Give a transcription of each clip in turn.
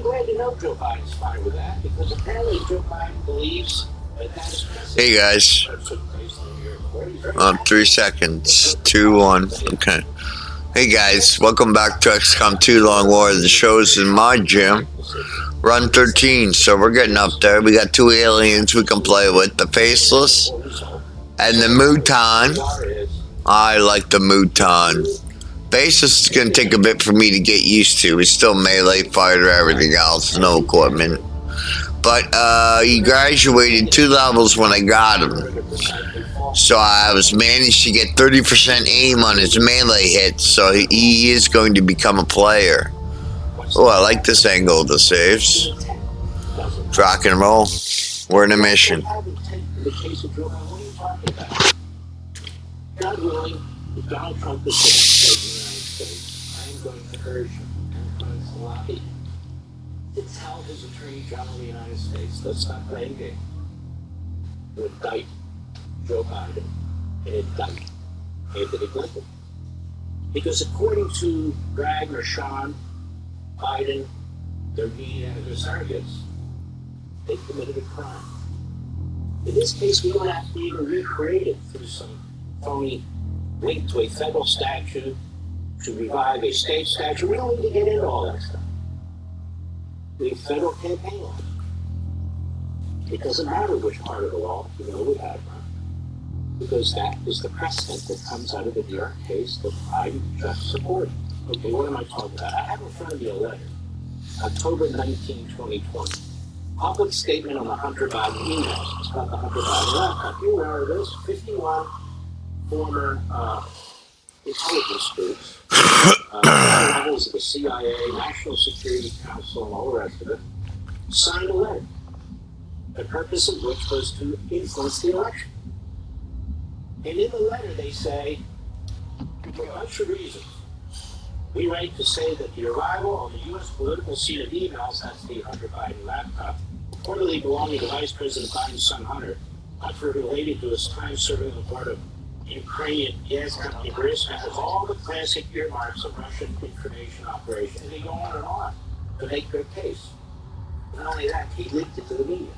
I'm glad to know Joe Biden's fine with that, because apparently Joe Biden believes that that is precedent. Hey guys. 3 seconds. 2, 1. Okay. Hey guys, welcome back to XCOM 2 Long War. The show's in Mod Jam. Run 13, so we're getting up there. We got 2 aliens we can play with. The Faceless and the Mouton. I like the Mouton. Faceless is going to take a bit for me to get used to. He's still melee fighter, everything else, no equipment. But he graduated 2 levels when I got him. So I was managed to get 30% aim on his melee hits, so he is going to become a player. Oh, I like this angle of the saves. Rock and roll. We're in a mission. God willing, if Donald Trump is the next president of the United States, I am going to urge him and Salaki to tell his Attorney General of the United States, let's not play a game, to indict Joe Biden and indict Anthony Clinton. Because according to Bragg or Sean, Biden, their media and their surrogates, they committed a crime. In this case, we don't have to even recreate it through some phony link to a federal statute to revive a state statute. We don't need to get into all that stuff. We have federal campaign laws. It doesn't matter which part of the law you know we have, because that is the precedent that comes out of the New York case that I just supported. Okay, what am I talking about? I have in front of me a letter, October 19, 2020. Public statement on the Hunter Biden emails. It's about the Hunter Biden laptop. You know this, 51 former intelligence groups, levels of the CIA, National Security Council, and all the rest of it, signed a letter, the purpose of which was to influence the election. And in the letter they say, for a bunch of reasons, we write to say that the arrival on the U.S. political scene of emails, that's the Hunter Biden laptop, reportedly belonging to Vice President Biden's son Hunter, Hunter related to his time serving on the board of Ukrainian gas company Burisma, has all the classic earmarks of Russian information operation, and they go on to make their case. Not only that, he leaked it to the media.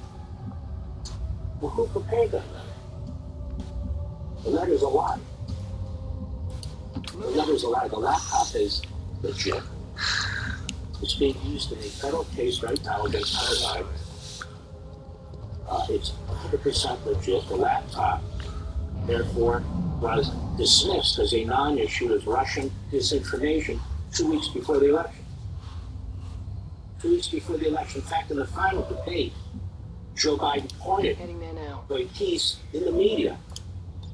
Well, who prepared that letter? The letter's a lie. The letter's a lie. The laptop is legit. It's being used in a federal case right now against Hunter Biden. It's 100% legit. The laptop, therefore, was dismissed as a non-issue as Russian disinformation 2 weeks before the election. 2 weeks before the election. In fact, in the final debate, Joe Biden pointed to a piece in the media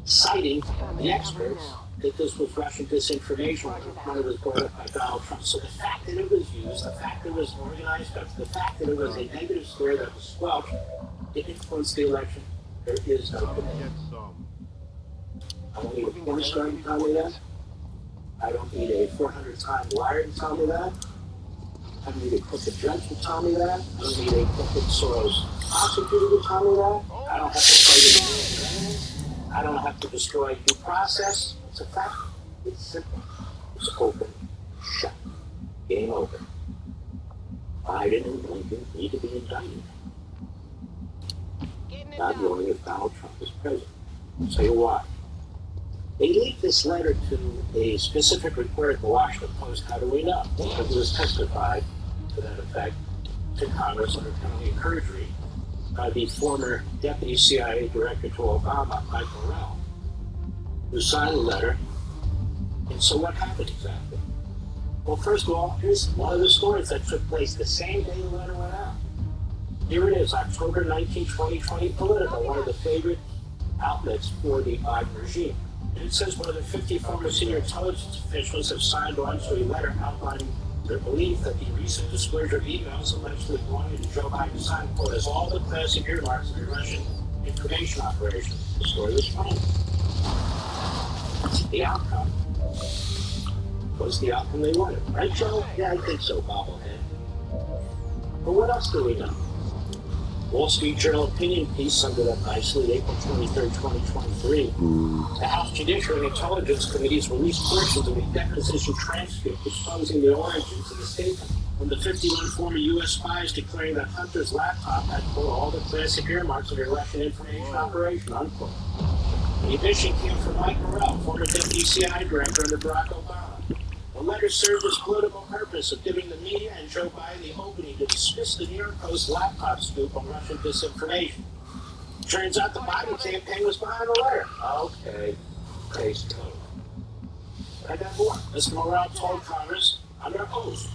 citing the experts that this was Russian disinformation when it was brought up by Donald Trump. So the fact that it was used, the fact that it was organized, the fact that it was a negative story that was squelched to influence the election, there is no debate. I don't need a porn star to tell me that. I don't need a 400-time liar to tell me that. I don't need a crooked judge to tell me that. I don't need a crooked Soros prosecutor to tell me that. I don't have to fight it in the I don't have to destroy due process. It's a fact. It's simple. It's open. Shut. Game over. Biden and Lincoln need to be indicted. Not knowing if Donald Trump is president. I'll tell you why. They leaked this letter to a specific reporter at the Washington Post. How do we know? Because it was testified to that effect to Congress under penalty of perjury by the former Deputy CIA Director to Obama, Michael Rell, who signed the letter. And so what happened exactly? Well, first of all, here's one of the stories that took place the same day the letter went out. Here it is, October 19, 2020, Politico, one of the favorite outlets for the Biden regime. And it says one of the 50 former senior intelligence officials have signed on to a letter outlining their belief that the recent disclosure of emails allegedly belonging to Joe Biden's son, quote, has all the classic earmarks of a Russian information operation. The story was plain. The outcome was the outcome they wanted. Right, Joe? Yeah, I think so, bobblehead. But what else do we know? Wall Street Journal opinion piece summed it up nicely, April 23rd, 2023. The House Judiciary and Intelligence Committees released portions of a deposition transcript exposing the origins of the statement. when the 51 former U.S. spies declaring that Hunter's laptop had, quote, all the classic earmarks of a Russian information operation, unquote. The admission came from Mike Morrell, former deputy CIA director under Barack Obama. The letter served its political purpose of giving the media and Joe Biden the opening to dismiss the New York Post laptop scoop on Russian disinformation. Turns out the Biden campaign was behind the letter. Okay, case closed. I got more. Mr. Morrell told Congress under oath,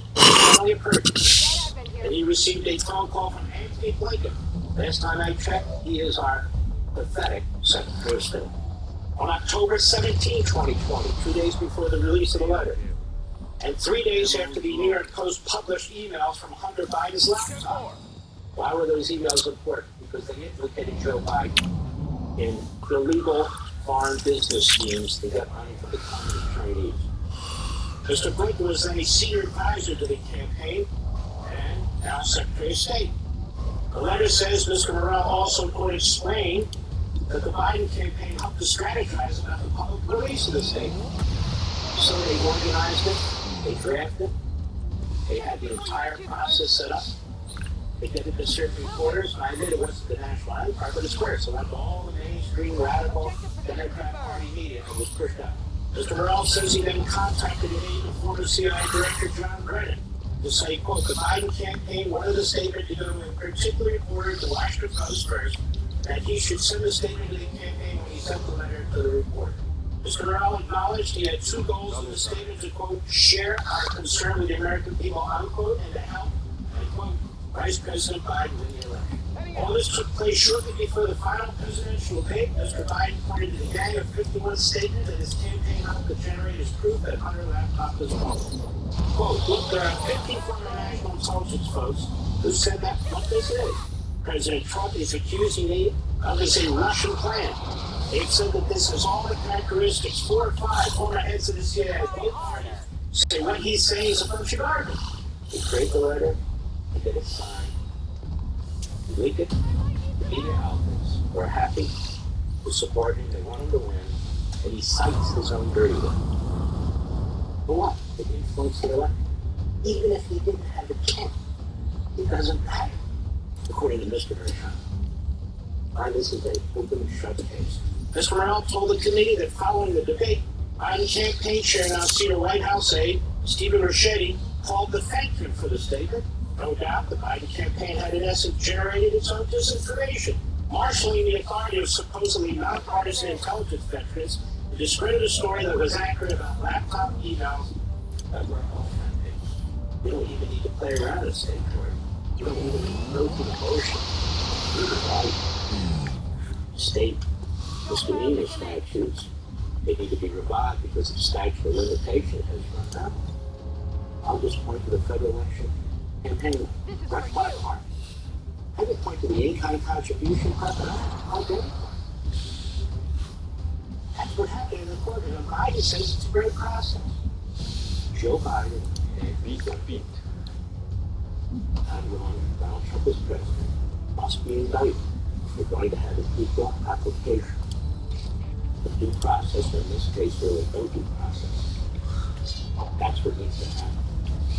only a purchase, and he received a phone call from Anthony Blinken. Last time I checked, he is our pathetic Secretary of State. On October 17, 2020, 2 days before the release of the letter, and 3 days after the New York Post published emails from Hunter Biden's laptop. Why were those emails important? Because they implicated Joe Biden in illegal foreign business schemes to get money from the Communist Chinese. Mr. Blinken was then a senior advisor to the campaign and now Secretary of State. The letter says Mr. Morrell also, quote, explained that the Biden campaign helped to strategize about the public release of the statement. So they organized it, they drafted it, they had the entire process set up. They did it to certain reporters, and I admit it wasn't the National Enquirer, but it's where. So it went to all the mainstream radical Democrat Party media and was pushed out. Mr. Morrell says he then contacted an aide of former CIA Director John Brennan to say, quote, the Biden campaign wanted the statement to go in particular order to Washington Post first, that he should send the statement to the campaign when he sent the letter to the reporter. Mr. Morrell acknowledged he had two goals in the statement to, quote, share our concern with the American people, unquote, and to help, and, quote, Vice President Biden win the election. All this took place shortly before the final presidential debate. Mr. Biden pointed to the Gang of 51 statement that his campaign helped to generate as proof that Hunter laptop is false. Quote, look, there are 50 former national intelligence folks who said that what this is. President Trump is accusing me of this a Russian plan. They've said that this has all the characteristics. 4 or 5 former heads of the CIA, the authorities, say what he's saying is a bunch of garbage. He created the letter, he did it sign, he leaked it, the media outlets were happy to support him, they want him to win, and he cites his own dirty work. For what? To influence the election. Even if he didn't have a chance, it doesn't matter, according to Mr. Morrell. This is a open and shut case. Mr. Morrell told the committee that following the debate, Biden campaign chair, now senior White House aide, Stephen Ricchetti, called to thank him for the statement. No doubt the Biden campaign had in essence generated its own disinformation, marshaling the authority of supposedly nonpartisan intelligence veterans to discredit a story that was accurate about laptop emails that were authentic. You don't even need to play around in state court. You don't even need to go through the motion. State misdemeanor statutes, they need to be revived because the statute of limitation has run out. I'll just point to the federal election campaign rush by part. I can point to the in-kind contribution precedent. How dare you? That's what happened in the court, and Biden says it's a great process. Joe Biden and beat. I'm wrong. Donald Trump is president. Must be indicted. We're going to have an equal application. The due process, or in this case, really no due process. That's what needs to happen.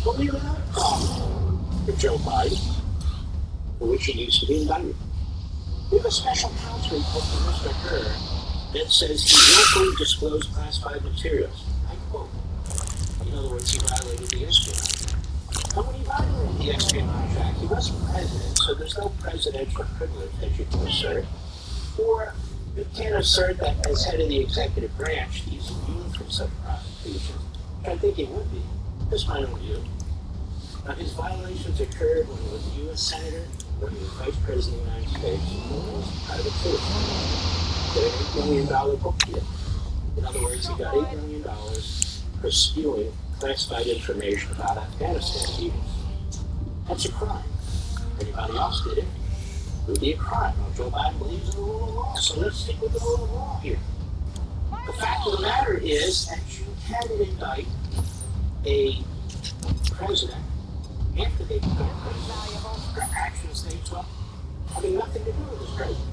But we have another problem for Joe Biden, for which he needs to be indicted. We have a special counsel report from Mr. Hur that says he willfully disclosed classified materials. I quote. In other words, he violated the Espionage Act. But when he violated the Espionage Act, he wasn't president, so there's no presidential privilege that you can assert. Or you can't assert that as head of the executive branch, he's immune from such prosecution. I think he would be. That's my own view. Now, his violations occurred when he was a U.S. Senator, when he was Vice President of the United States, and when he was a private citizen. He got an $8 million book deal. In other words, he got $8 million for spewing classified information about Afghanistan meetings. That's a crime. If anybody else did it, it would be a crime. Well, Joe Biden believes in the rule of law, so let's stick with the rule of law here. The fact of the matter is that you can indict a president after they become president for actions they took having nothing to do with this president.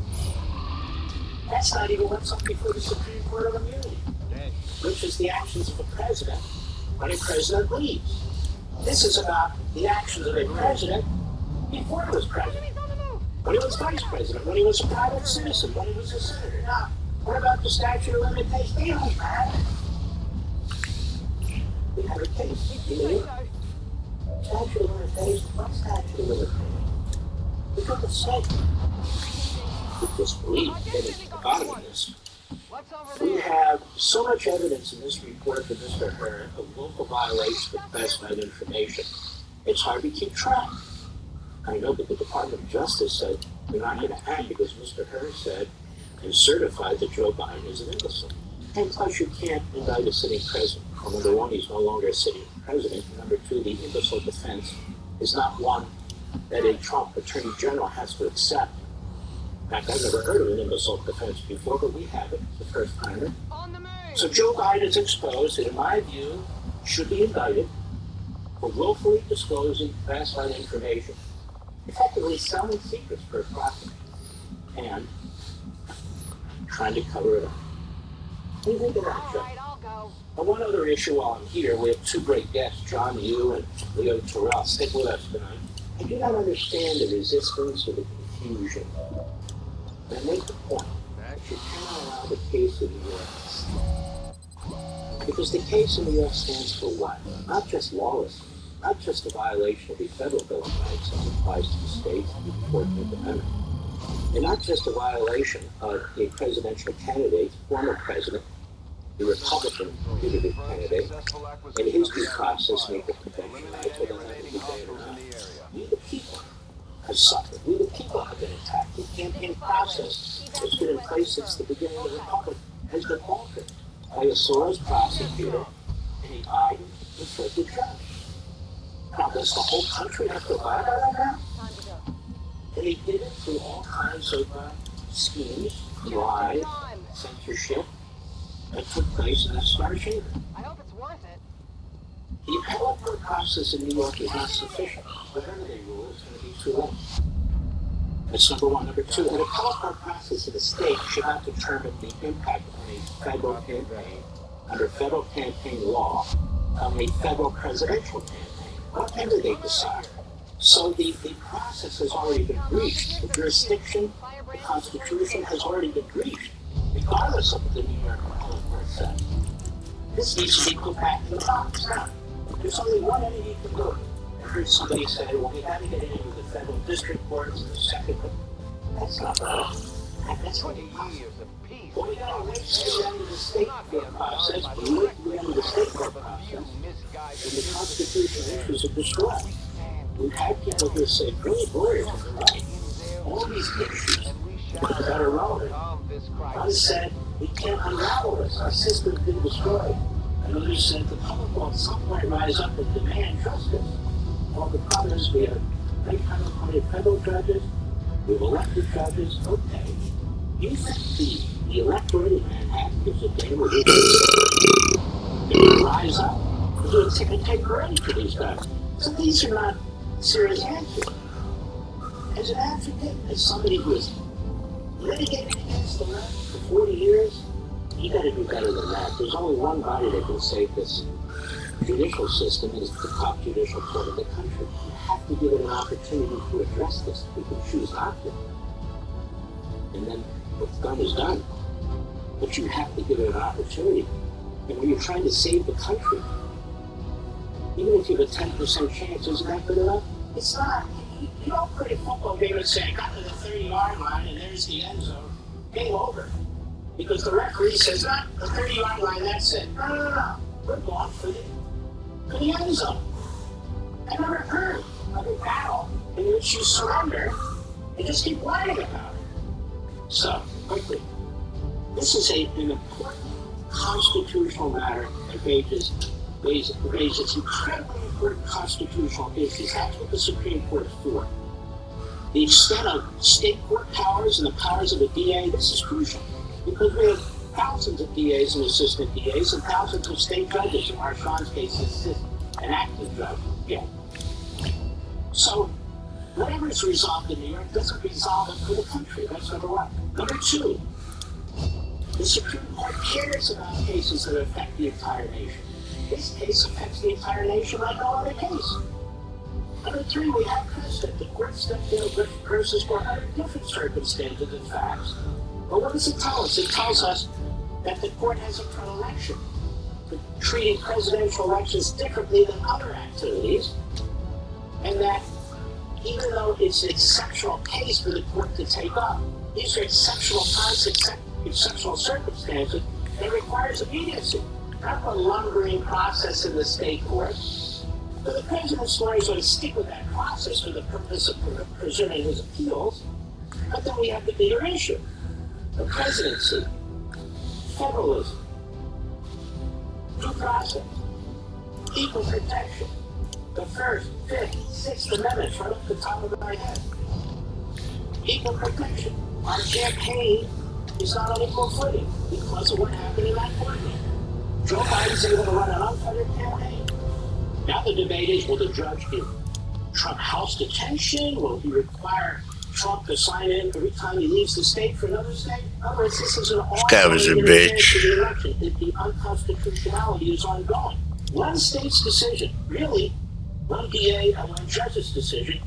That's not even what's up before the Supreme Court of Immunity, which is the actions of a president when a president leaves. This is about the actions of a president before he was president, when he was vice president, when he was a private citizen, when he was a senator. Now, what about the statute of limitations? They don't matter. We have a case. Statute of limitations? What statute of limitations? Because the state would just believe that at the bottom of this. We have so much evidence in this report from Mr. Hurd of local violations of classified information. It's hard to keep track. I know, but the Department of Justice said they're not going to act because Mr. Hurd said and certified that Joe Biden is an imbecile. And plus, you can't indict a sitting president. Well, number one, he's no longer a sitting president. Number two, the imbecile defense is not one that a Trump attorney general has to accept. In fact, I've never heard of an imbecile defense before, but we have it. It's the first timer. So Joe Biden is exposed, and in my view, should be indicted for willfully disclosing classified information, effectively selling secrets for a profit, and trying to cover it up. What do you think of that, Joe? And one other issue while I'm here, we have two great guests, John Yu and Leo Terrell. Stick with us tonight. I do not understand the resistance or the confusion. And I make the point that you cannot allow the case in the U.S. Because the case in the U.S. stands for what? Not just lawlessness, not just a violation of the federal Bill of Rights as applies to the states and the 14th Amendment, and not just a violation of a presidential candidate, former president, the Republican putative candidate, and his due process and equal protection rights, whether that be day or not. We the people have suffered. We the people have been attacked. The campaign process that's been in place since the beginning of the Republic has been altered by a Soros prosecutor and a Biden-inflicted judge. Now, does the whole country have to abide by that now? And they did it through all kinds of schemes, lies, censorship that took place in that star chamber. I hope it's worth it. The appellate court process in New York is not sufficient. Whatever they rule, it's going to be too late. That's number one. Number two, an appellate court process in the state should not determine the impact on a federal campaign under federal campaign law on a federal presidential campaign. Whatever they decide. So the process has already been breached. The jurisdiction, the Constitution has already been breached, regardless of what the New York appellate court said. This needs to be put back in the box. Now, there's only one entity who can do it. I heard somebody say, well, we have to get it into the federal district courts and the second. That's not right. That's what 20 years of peace. well, we got to wait to the end of the state court process, but we wait to the end of the state court process, and the Constitution issues are destroyed. We've had people who say, great lawyers on the right. All these issues that are relevant. One said, we can't unravel this. Our system's been destroyed. Another said, the public will at some point rise up and demand justice. Well, the problem is we have 800 federal judges, we have elected judges. Okay. You think the electorate in Manhattan gives a damn what it is? They will rise up. It's going to take credit for these guys. So these are not serious answers. As an advocate, as somebody who has litigated against the left for 40 years, you got to do better than that. There's only one body that can save this judicial system, and it's the top judicial court of the country. You have to give it an opportunity to address this. We can choose not to. And then what's done is done. But you have to give it an opportunity. And when you're trying to save the country, even if you have a 10% chance, isn't that good enough? It's not. You don't play a football game and say, I got to the 30-yard line and there's the end zone. Game over. Because the referee says, not the 30-yard line, that's it. No. We're going for the end zone. I never heard of a battle in which you surrender and just keep lying about it. So, quickly, this is an important constitutional matter that raises incredibly important constitutional issues. That's what the Supreme Court is for. The extent of state court powers and the powers of the DA, this is crucial. Because we have thousands of DAs and assistant DAs and thousands of state judges. In Marshawn's case, an active judge. Yeah. So, whatever is resolved in New York doesn't resolve it for the country. That's number one. Number two, the Supreme Court cares about cases that affect the entire nation. This case affects the entire nation like no other case. Number 3, we have precedent. The court stepped in versus court under different circumstances and facts. But what does it tell us? It tells us that the court has a predilection for treating presidential elections differently than other activities, and that even though it's an exceptional case for the court to take up, these are exceptional times, exceptional circumstances, and it requires immediacy, not a lumbering process in the state court. So the president's lawyers want to stick with that process for the purpose of preserving his appeals, but then we have the bigger issue, the presidency, federalism, due process, equal protection, the First, Fifth, Sixth Amendments right off the top of my head. Equal protection. Our campaign is not on equal footing because of what happened in that court meeting. Joe Biden's able to run an unfettered campaign. Now the debate is, will the judge give Trump house detention? Will he require Trump to sign in every time he leaves the state for another state? In other words, this is an ongoing interference in the election. The unconstitutionality is ongoing. One state's decision, really, one DA and one judge's decision,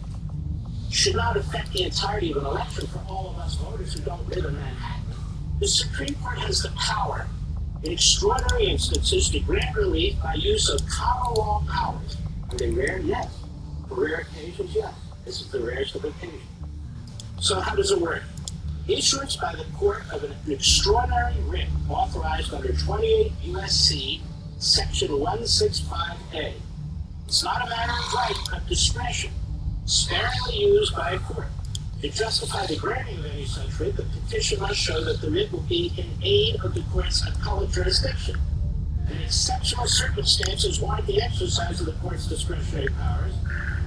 should not affect the entirety of an election for all of us voters who don't live in Manhattan. The Supreme Court has the power, in extraordinary instances, to grant relief by use of common law powers. Are they rare? Yes. For rare occasions, yes. This is the rarest of occasions. So how does it work? Issuance by the court of an extraordinary writ authorized under 28 U.S.C. Section 165A. It's not a matter of right, but discretion, sparingly used by a court. To justify the granting of any such writ, the petition must show that the writ will be in aid of the court's appellate jurisdiction. In exceptional circumstances warrant the exercise of the court's discretionary powers,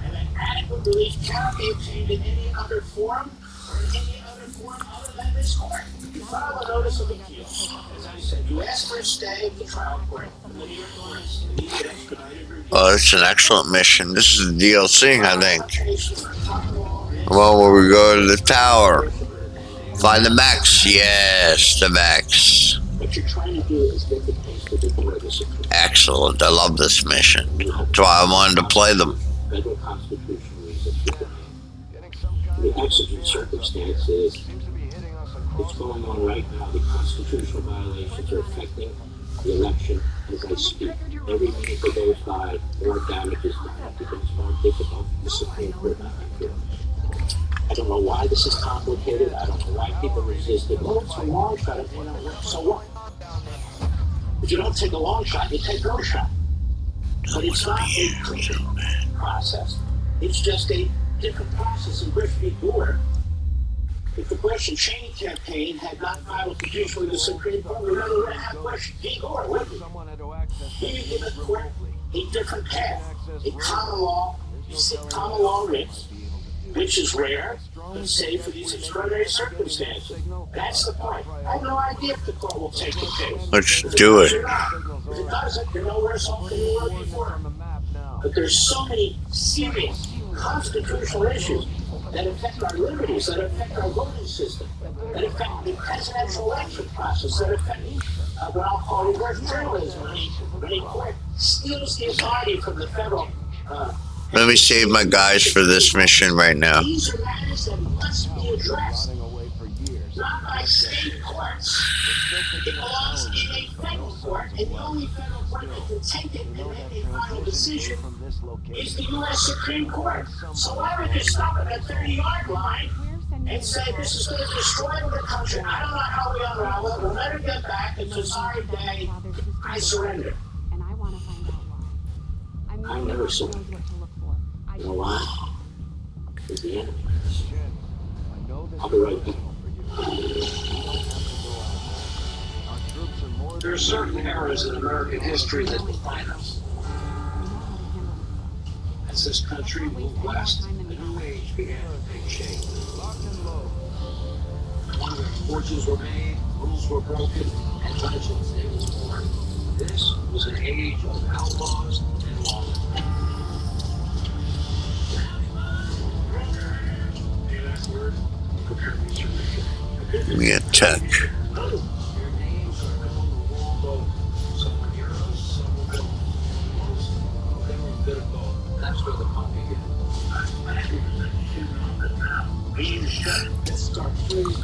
and that adequate relief cannot be obtained in any other forum or in any other forum other than this court. You file a notice of appeal. As I said, you ask for a stay of the trial court, and the New York courts immediate expedited review. Oh, it's an excellent mission. This is the DLC, I think. Well, where we go to the tower. Find the Max. Yes, the Max. What you're trying to do is make the case for the court of the Supreme Court. Excellent. I love this mission. That's why I wanted to play them. Federal constitutional reasons for the exigent circumstances. What's going on right now? The constitutional violations are affecting the election as I speak. Every minute that goes by, more damage is done. It becomes more difficult for the Supreme Court not to do. I don't know why this is complicated. I don't know why people resist it. Well, it's a long shot. It may not work. So what? If you don't take a long shot, you take no shot. But it's not a clean process. It's just a different process. In Bush v. Gore, if the Bush and Cheney campaign had not filed a petition with the Supreme Court, we really would have had Bush v. Gore, wouldn't we? Here you give the court a different path, a common law writs, which is rare, but safe for these extraordinary circumstances. That's the point. I have no idea if the court will take the case. Let's do it. If it doesn't, you're no worse off than you were before. But there's so many serious constitutional issues that affect our liberties, that affect our voting system, that affect the presidential election process, that affect what I'll call reverse journalism, when a court steals the authority from the federal. Let me save my guys for this mission right now. These are matters that must be addressed, not by state courts. It belongs in a federal court, and the only federal court that can take it and make a final decision is the U.S. Supreme Court. So why would you stop at that 30-yard line and say this is going to destroy the country? I don't know how we unravel it. We'll never get back. It's a sorry day. I surrender. I never surrender. You know why? Because the enemy is. I'll be right back. There are certain eras in American history that define us. As this country moved west, a new age began to take shape. One where fortunes were made, rules were broken, and legends they was born. This was an age of outlaws and lawlessness. Me a tech. being shut, let's start free.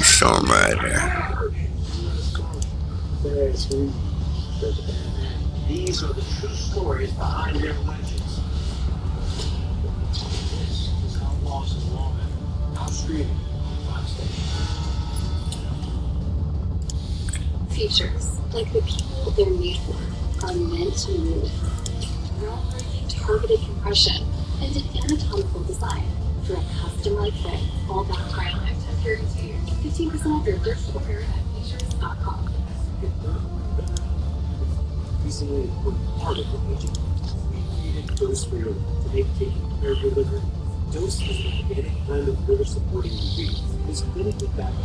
Storm Rider. There's who. These are the true stories behind their legends. This is Outlaws and Lawmen. Now streaming on Fox Station. Features, like the people they're made for, are meant to move. Groundbreaking targeted compression and an anatomical design for a custom-like fit, all backed by a lifetime guarantee. 15% off your first order at features.com. Recently important part of the aging. We created Dose for Your Liver to make taking care of your liver. Dose is an organic blend of liver supporting ingredients. It is clinically backed by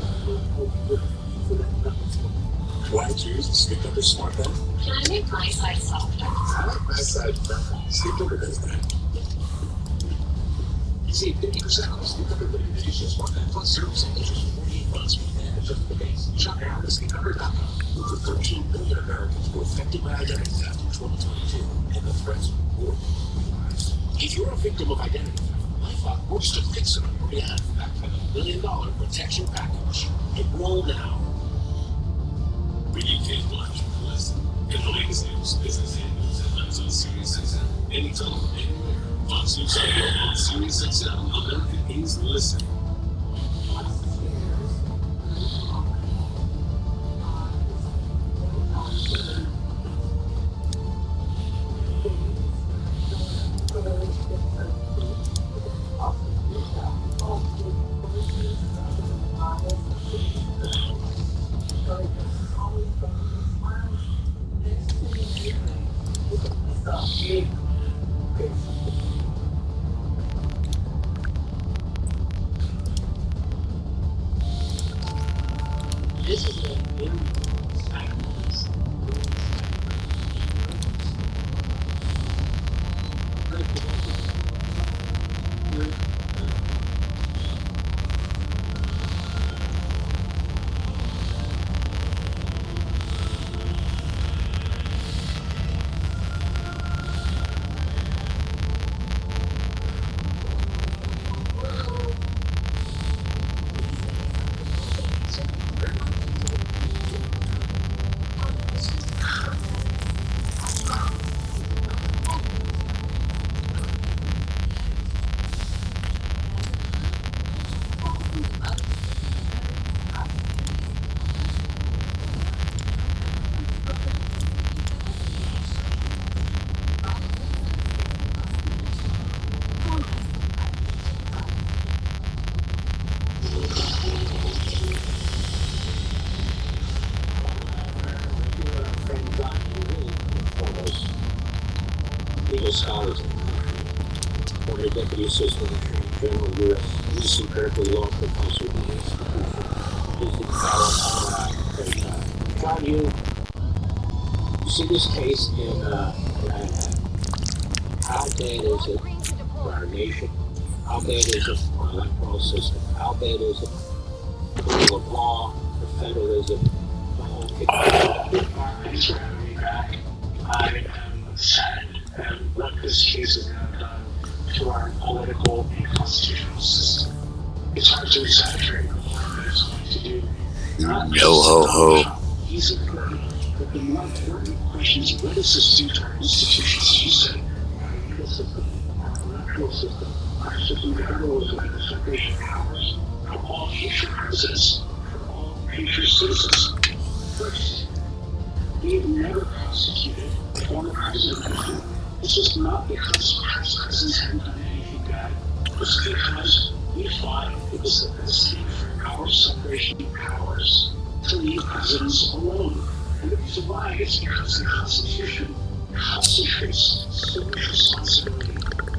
healthy liver so that nothing's wrong. Why choose Sleep Number Smart Bed? Can I make my side softer? I like my side better. Sleep Number does that. Save 50% on Sleep Number Living Edition Smart Bed plus 0% interest for 48 months and adjust the base. Shop now at sleepnumber.com. Over 13 million Americans were affected by identity theft in 2022, and the threats will rise. If you're a victim of identity theft, LifeLock works to fix it on your behalf, backed by the $1 million protection package. Enroll now. When you can't watch, listen. Get the latest news, business, and news headlines on Sirius XM. Anytime, anywhere. Fox News Radio on Sirius XM. America is listening. This is a very sacrifice. Legal scholars in the country, former deputy assistant attorney general, U.S. recent critical law professor at the institution, John, you see this case in Manhattan. How bad is it for our nation? How bad is it for our electoral system? How bad is it for the rule of law, for federalism, the whole thing? Thanks for having me back. I am saddened at what this case has now done to our political and constitutional system. It's hard to exaggerate what it's going to do. Yo ho ho. He's important, but the more important question is, what does this do to our institutions? You said our legal system, our electoral system, our system of federalism, and the separation of powers from all future presidents, from all future citizens. First, we've never prosecuted a former president. It's just not because presidents haven't done anything bad. It's because we thought it was the best thing for our separation of powers to leave presidents alone. And the reason why is because the Constitution concentrates so much responsibility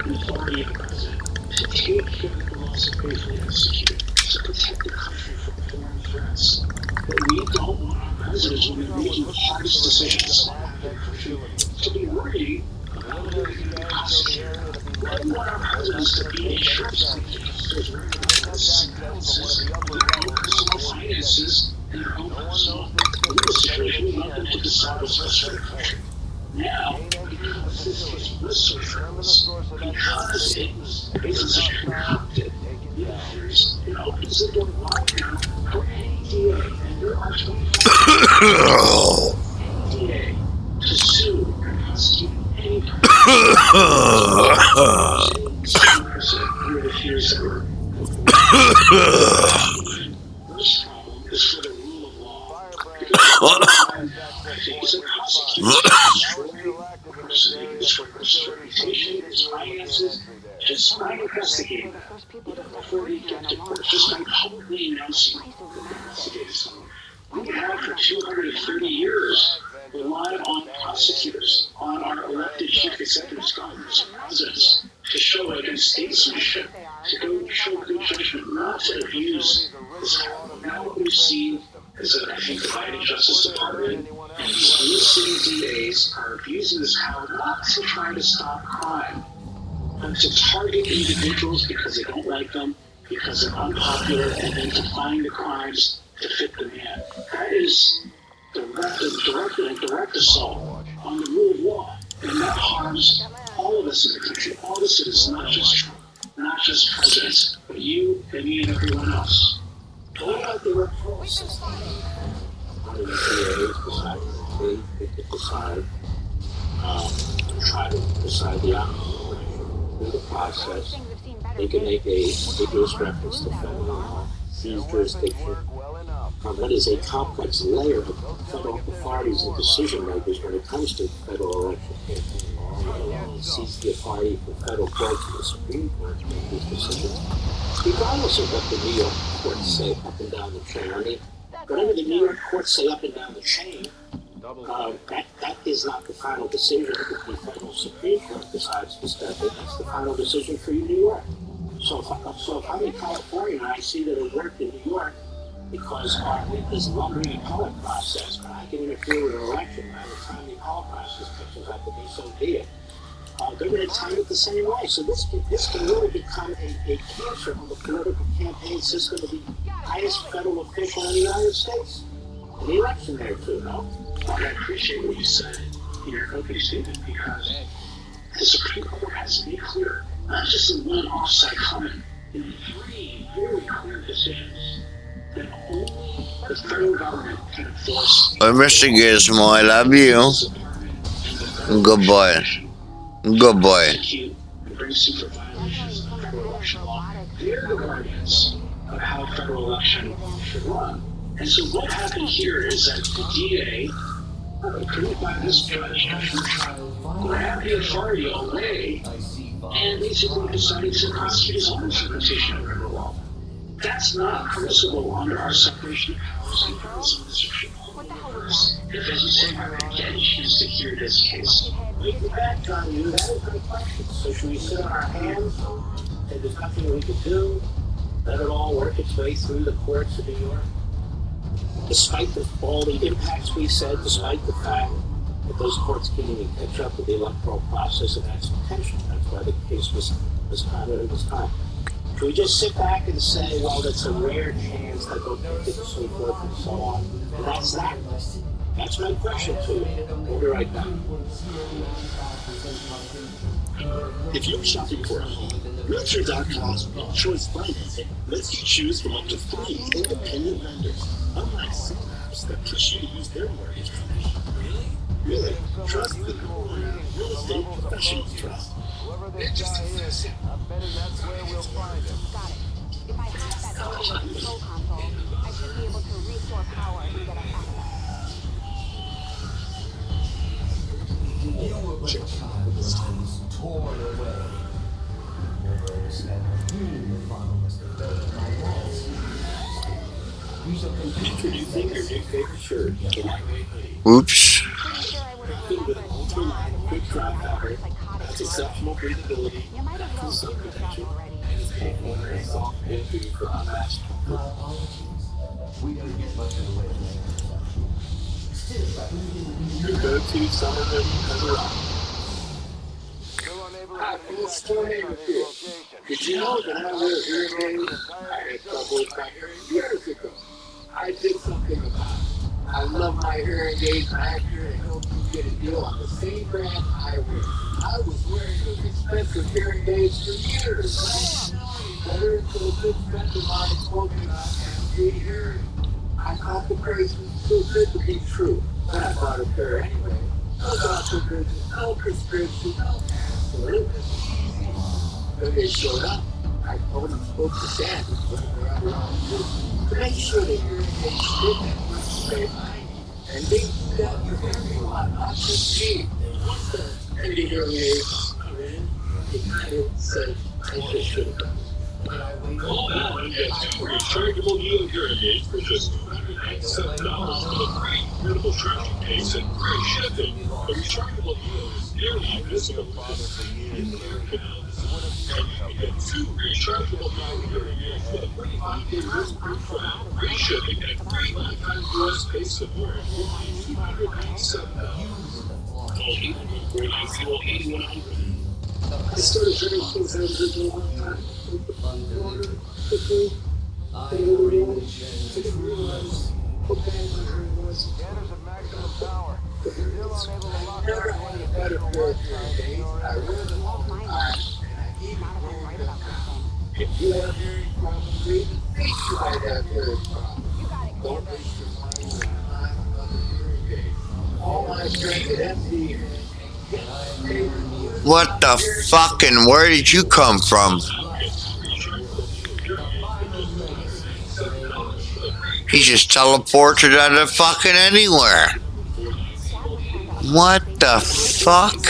and authority of the president to take care of the laws that faithfully executed, to protect the country from foreign threats. That we don't want our presidents, when they're making the hardest decisions in their country, to be worried about whether they're going to be prosecuted. We don't want our presidents to be a sheriff's because there's recognize and balances their own personal finances and their own personal legal situation. We want them to decide what's best for the country. Now, because this case was so frivolous, because it was basically concocted, prosecutors and opens the door wide now for any DA, and there are 25 any DA to sue and prosecute any precedent under the fears that were this problem is for the rule of law. Because the prosecutors destroy the person, they destroy his reputation, his finances, just by investigating that. Before they get to court, just by publicly announcing the investigated someone. We have for 230 years relied on prosecutors, on our elected chief executives, governors, and presidents to show against statesmanship, to go show good judgment, not to abuse this power. Now what we've seen is that I think the Biden Justice Department and these blue city DAs are abusing this power not to try to stop crime, but to target individuals because they don't like them, because they're unpopular, and then to find the crimes to fit the man. That is direct assault on the rule of law, and that harms all of us in the country, all the citizens, not just Trump, not just presidents, but you and me and everyone else. What about the referral system? Under the DAs decide they could decide, try to decide the outcome through the process. They can make a rigorous reference to federal law, seize jurisdiction. What is a complex layer of federal authorities and decision makers when it comes to federal election campaign law. Seize the authority for federal courts and the Supreme Court to make these decisions, regardless of what the New York courts say up and down the chain. I mean, whatever the New York courts say up and down the chain, that is not the final decision. If the federal Supreme Court decides to step in, that's the final decision for you, New York. So if I'm in California and I see that it worked in New York, because this lumbering appellate process, but I can interfere with an election by the time the appellate process catches up with me, so be it. They're going to time it the same way. So this can really become a cancer on the political campaign system of the highest federal official in the United States. And the election there too, no? I appreciate what you said in your opening statement, because the Supreme Court has made clear, not just in one offside comment, in 3 very clear decisions, that only the federal government can enforce. Mr. Gizmo, I love you. Good boy. Good boy. Execute and bring suit for violations of federal election law. They're the guardians of how federal election should run. And so what happened here is that the DA, approved by this judge, grabbed the authority away and basically decided to prosecute his own interpretation of federal law. That's not permissible under our separation of powers and powers of discretion. If, as you say, I didn't get a chance to hear this case, We get back on you. That is my question. So should we sit on our hands and there's nothing we could do? Let it all work its way through the courts of New York? Despite all the impacts we said, despite the fact that those courts can't even catch up with the electoral process, and that's intentional. That's why the case was conducted at this time. Can we just sit back and say, well, that's a rare chance that they'll pick it and so forth and so on? And that's that. That's my question to you. We'll be right back. if you're shopping for a home, Realtor.com's Real Choice Financing lets you choose from up to 3 independent lenders, unlike some apps that push you to use their mortgage company. Really? Trust the #1 real estate professionals trust. It just exists. I'm betting that's where we'll find him. Got it. If I hack that code in the control console, I should be able to restore power and get us out of there. Torn away. Rivers and human farmers developed by walls. We shall continue. Introducing your new favorite shirt, the lightweight hoodie. Oops. Pretty sure I would have With remembered ultra-light, quick dry fabric, psychotic has word. exceptional breathability, You might have well excellent seen sun this stuff protection, already. and is capable of very soft and food for unmatched My comfort. apologies. We didn't get much in the way of manufacturing. Still, we didn't Your go-to summer hoodie cover-up. Still unable to Hi, get an it's exact Storm trace on Neighbor his here. location. Did you know that I wear hearing aids? I had trouble with my hearing years ago. I did something about it. I love my hearing aids. I have here to help you get a deal on the same brand I wear. I was wearing those expensive hearing aids for years. Better until a good friend of mine told me about Andrew here. I thought the praise was too good to be true, but I bought it there anyway. No doctor visits, no prescription, no absolute. When they showed up, I told them spoke to Sandy when they were on their own too, to make sure the hearing aids didn't work straight line. And they said for everyone, not just me. And the hearing aids come in, they kind of said, I just should have done. Oh, now I get two rechargeable yield hearing aids for just $297 with a free portable charging case and free shipping. The rechargeable yield is nearly invisible in the ear canal. And you get two rechargeable yield hearing aids with a free 5-day risk-free trial, free shipping, and free lifetime US space support. $297. Call 800-490-8100. I started drinking since I was a long time. Quickly, didn't realize how bad my hearing was. Scanners at maximum power. Still unable to lock Never had a better pair of hearing aids. I really love the time, and I even worried about that. If you have hearing problems, even think you might have hearing problems. Don't waste your money on another hearing aid. All my strength is empty. What the fucking? Where did you come from? He just teleported out of fucking anywhere. What the fuck?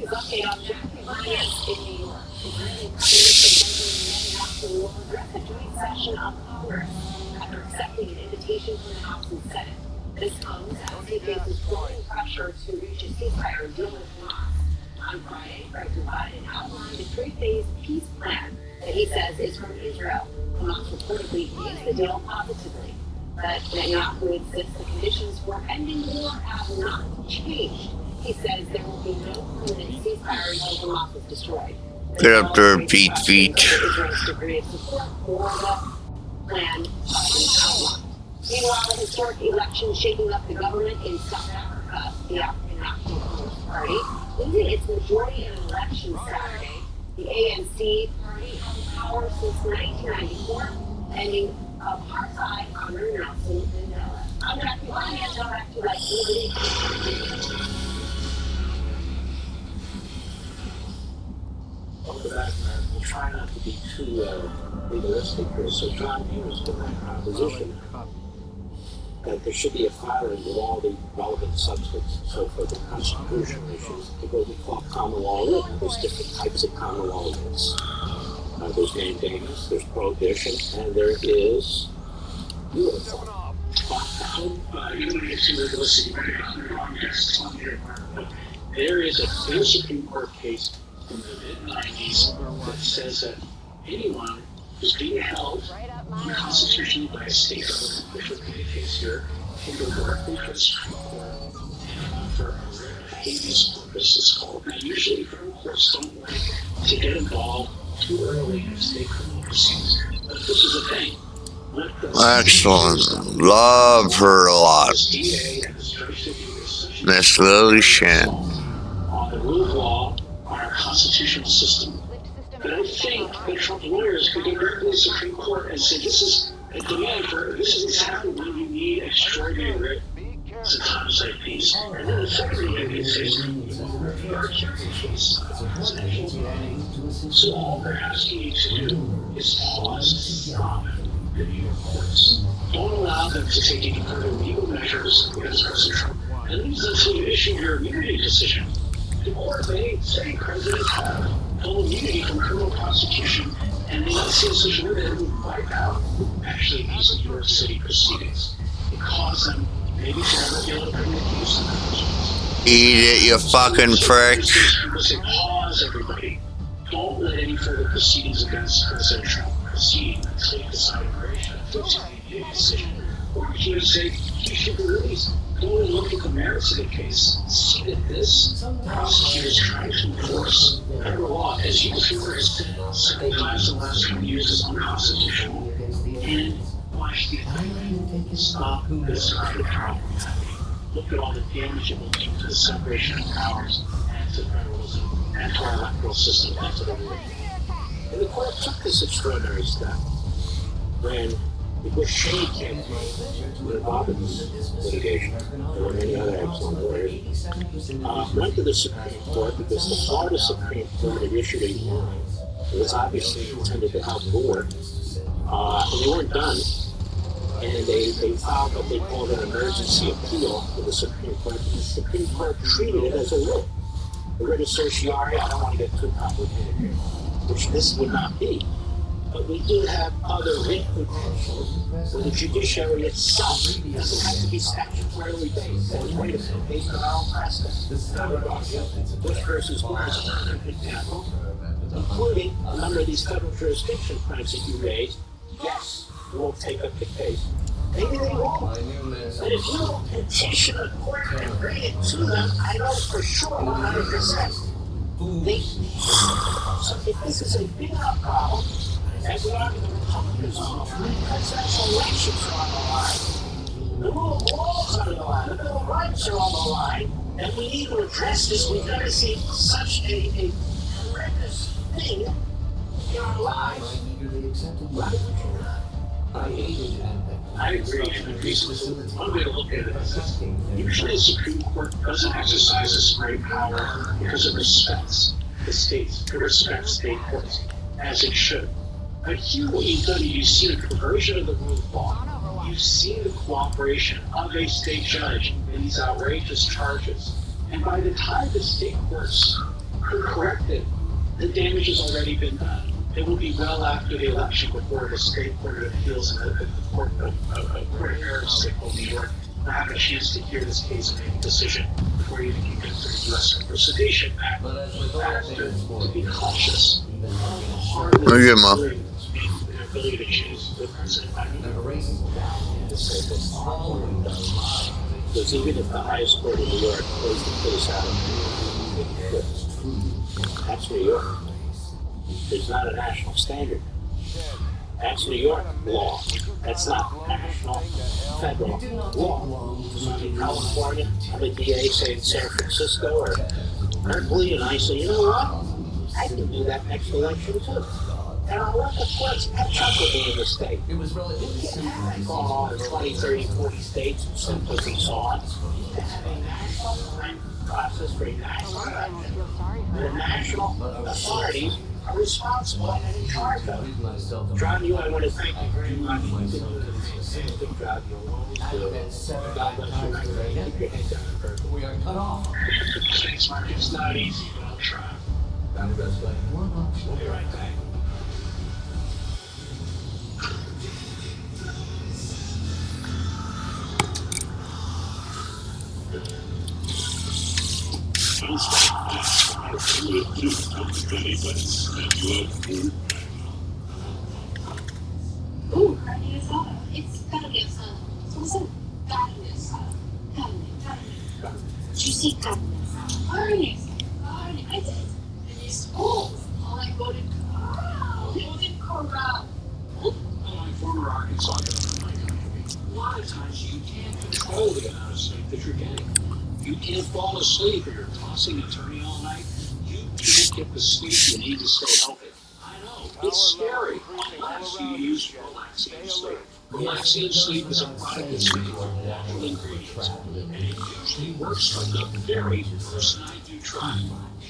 Update on finance in New York. A joint session of Congress after accepting an invitation from the House and Senate. This comes as he faces growing pressure to reach a ceasefire deal with Hamas. On Friday, President Biden outlined a three-phase peace plan that he says is from Israel. Hamas reportedly views the deal positively, but Netanyahu insists the conditions for ending war have not changed. He says there will be no permanent ceasefire until Hamas is destroyed. Get up there, beat feet. Israel's degree of support for the plan Biden outlined. Meanwhile, the historic election shaking up the government in South Africa, the African National Congress Party, losing its majority in an election Saturday. The ANC party held power since 1994, ending apartheid under Nelson Mandela. I'm Jackie Bonnie, and now back to Like Liberty. Over that, we'll try not to be too legalistic here. So John Hughes put that proposition that there should be a filing with all the relevant substance, so for the constitutional issues, to what we call common law writ. There's different types of common law writs. There's mandamus, there's prohibition, and there is uniform. There is a Supreme Court case in the mid-90s that says that anyone who's being held unconstitutionally by a state government, which would be the case here, can go directly to the Supreme Court for habeas corpus, it's called. Now, usually federal courts don't like to get involved too early in state criminal proceedings, but this is the thing. Excellent. Love her a lot. Miss Lily Shen. On the rule of law, on our constitutional system. But I think that Trump lawyers could go directly to the Supreme Court and say, this is a demand for, this is exactly when you need extraordinary writ. It's a times like these. And then the second thing they say is, so all they're asking you to do is pause to stop the New York courts. Don't allow them to take any further legal measures against President Trump, and leave them to issue your immunity decision. The court may say presidents have full immunity from criminal prosecution, and they not see a situation that would wipe out actually these New York City proceedings. It caused them maybe to never be able to bring the case to the Eat it, you fucking prick. People say, pause, everybody. Don't let any further proceedings against President Trump proceed until you decide immigration. Until you make a decision. Or you say he should be released. Go and look at the merits of the case. See that this prosecutor is trying to enforce federal law, as you sure has said several times in the last 20 years, is unconstitutional. And watch the stop this kind of problem. Look at all the damage it will do to the separation of powers and to federalism and to our electoral system and to the world. And the court took this extraordinary step when the Bush Cheney campaign, involved in this litigation, there were many other excellent lawyers, went to the Supreme Court because the Florida Supreme Court had issued a ruling that was obviously intended to help Gore, and they weren't done. And they filed what they called an emergency appeal to the Supreme Court. And the Supreme Court treated it as a writ. A writ of certiorari, I don't want to get too complicated here, which this would not be. But we do have other writ protections where the judiciary itself doesn't have to be statutorily based. And wait a minute, based on our own precedent. Bush versus Gore is a perfect example, including a number of these federal jurisdiction claims that you raised. Yes, we'll take up the case. Maybe they won't. But if you don't petition a court and bring it to them, I know for sure 100%. So if this is a big enough problem, and we are in the Republican zone, presidential elections are on the line, the rule of law is on the line, the Bill of Rights are on the line, and we need to address this. We've never seen such a horrendous thing in our lives. I agree. One way to look at it is this. Usually the Supreme Court doesn't exercise this great power because it respects the states. It respects state courts, as it should. But here what you've done is you've seen a perversion of the rule of law. You've seen the cooperation of a state judge in these outrageous charges. And by the time the state courts are corrected, the damage has already been done. It will be well after the election before the state court of appeals and the court of State of New York will have a chance to hear this case and make a decision before you can get to the U.S. Sedition Act. To be cautious of the hardness their ability to choose the president. I mean, to say this because even if the highest court in New York closed the case out, that's New York. There's not a national standard. That's New York law. That's not national, federal law. So in California, I'm a DA, say in San Francisco or Berkeley, and I say, you know what? I can do that next election too. And I'll let the courts catch up with me in the state. You can't have that going on in 20, 30, 40 states and so forth and so on. You can have a national process for a national election. The national authorities are responsible and in charge of it. John, I want to thank you very much. Good job. You'll always do. God bless you. Keep your head down. We are cut off. Thanks, Mark. It's not easy, but I'll try. We'll be right back. It's carne asada. Listen, carne asada. Carne. Juicy carne asada. Carne. I did. And it's cold. I voted corral. I'm former Arkansas governor. A lot of times you can't control the amount of sleep that you're getting. You can't fall asleep if you're tossing and turning all night. You can't get the sleep you need to stay healthy. I know, it's scary unless you use relaxing sleep. Relaxing sleep is a product that's made from natural ingredients, and it usually works from the very first night you try.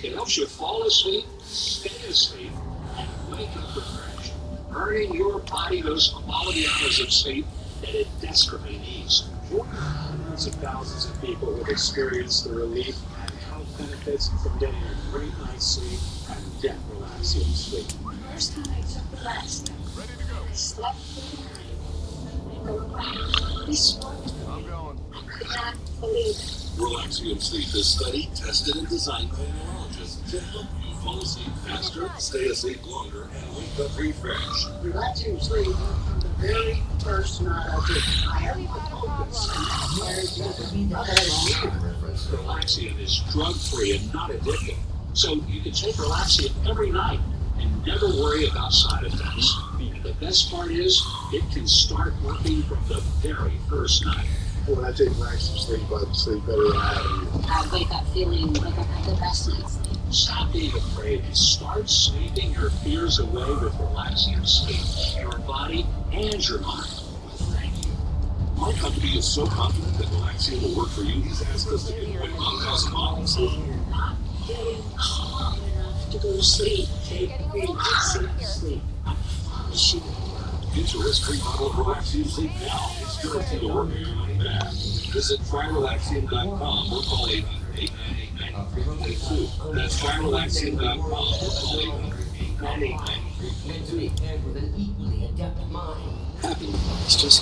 It helps you fall asleep, stay asleep, and wake up refreshed, earning your body those quality hours of sleep that it desperately needs. Hundreds of thousands of people have experienced the relief and health benefits from getting a great night's sleep and get relaxing sleep. First time I took the last step, I slept through the night. This one, could not believe it. Relaxium Sleep is studied, tested, and designed by neurologists to help you fall asleep faster, stay asleep longer, and wake up refreshed. Relaxium Sleep from the very first night I did. I had my focus, and that's where it did. I had a year. Relaxium is drug-free and not addictive, so you can take Relaxium every night and never worry about side effects. And the best part is, it can start working from the very first night. When I take Relaxium Sleep, I sleep better than I ever did. I wake up feeling like I've had the best night's sleep. Stop being afraid and start sleeping your fears away with Relaxium Sleep. Your body and your mind will thank you. My company is so confident that Relaxium will work for you, he's asked us to give away low-cost models. Not getting calm enough to go to sleep. Take Relaxium Sleep. I promise you. Get your risk-free bottle of Relaxium Sleep now. It's guaranteed to work your money back. Visit TryRelaxium.com or call 800-898-9322. That's TryRelaxium.com or call 800-898-9322. And with an equally adept mind. Happy it's just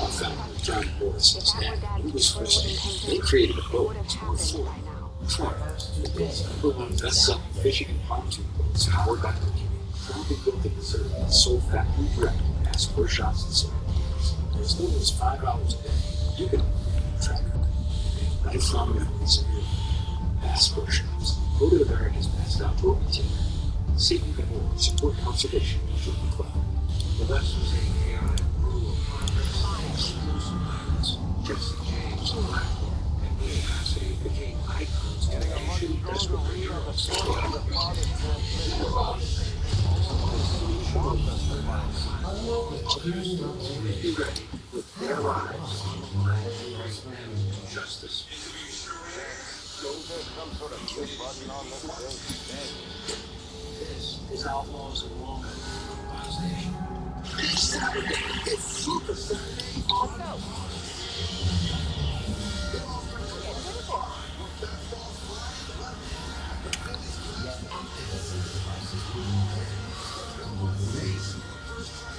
our founder, John Morrison's dad. He was first. They created a boat that's more full. Try the world's #1 best-selling fishing and pontoon boats powered by the proudly built and served so factory direct past four shops and service. As little as $5 a day, you can track lifelong memories of your past four shops. Go to America's Best Outdoor Retailer. See even more. Support conservation of the cloud. The Western AI, rural progress, exclusive violence, Jesse James, the platform, and AIC became icons in a nation desperate for heroes. Be ready with their lives. Justice. This is Outlaws and Lawmen. This Saturday, it's Super Saturday.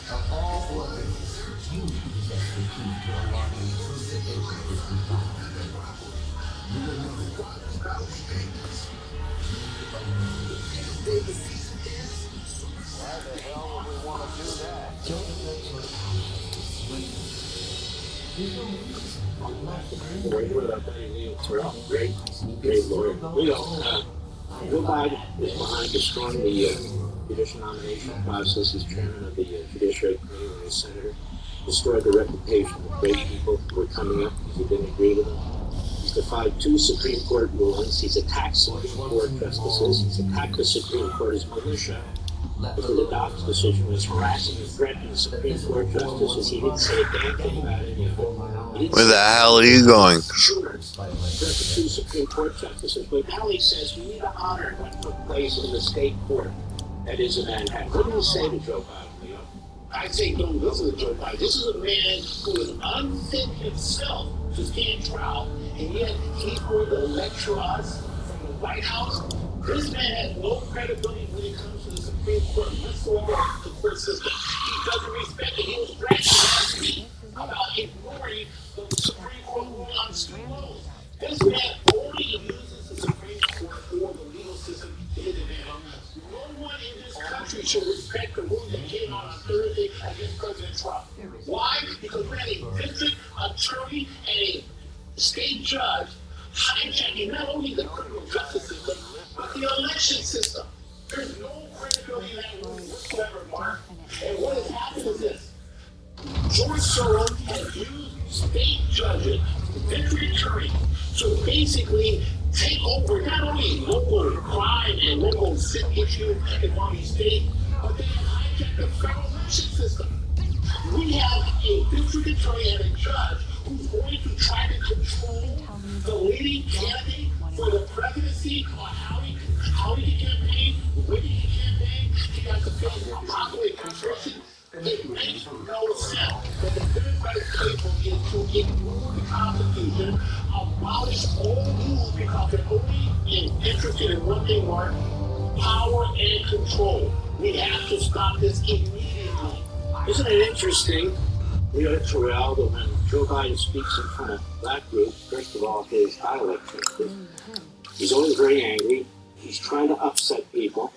Of all organs, you possess the key to unlocking truth and ancient you will know Why the hell would we want to do that? don't let your eyes wait. There's no reason unless Right with our buddy Leo Terrell, great lawyer. Leo, Joe Biden is behind destroying the judicial nomination process as chairman of the Judiciary Committee when he was senator. Destroyed the reputation of great people who were coming up because he didn't agree with them. He's defied 2 Supreme Court rulings. He's attacked Supreme Court justices. He's attacked the Supreme Court as militia. Because the Dobbs decision was harassing and threatening the Supreme Court justices. He didn't say a damn thing about any of it. Where the hell are you going? Sure, the 2 Supreme Court justices. But now he says we need to honor what took place in the state court that is in Manhattan. What do you say to Joe Biden, Leo? I say don't listen to Joe Biden. This is a man who is unfit himself to stand trial, and yet he's going to lecture us from the White House. This man has no credibility when it comes to the Supreme Court whatsoever, the court system. He doesn't respect it. He was bragging last week about ignoring the Supreme Court ruling on student loans. This man only uses the Supreme Court for the legal system in his advantage. No one in this country should respect the ruling that came out on Thursday against President Trump. Why? Because we had a district attorney and a state judge hijacking not only the criminal justice system, but the election system. There's no credibility in that ruling whatsoever, Mark. And what has happened is this. George Soros has used state judges, victory attorneys, to basically take over not only local crime and local sin issues in Miami State, but they have hijacked the federal election system. We have a district attorney and a judge who's going to try to control the leading candidate for the presidency on how he can campaign, when he can campaign. He got to pay a popular contrition. It makes no sense. But the Democratic people is to ignore the Constitution, abolish all rules because they're only interested in one thing, Mark: power and control. We have to stop this immediately. Isn't it interesting? Leo Terrell, the one Joe Biden speaks in front of black groups, first of all, his dialect changes. He's always very angry. He's trying to upset people.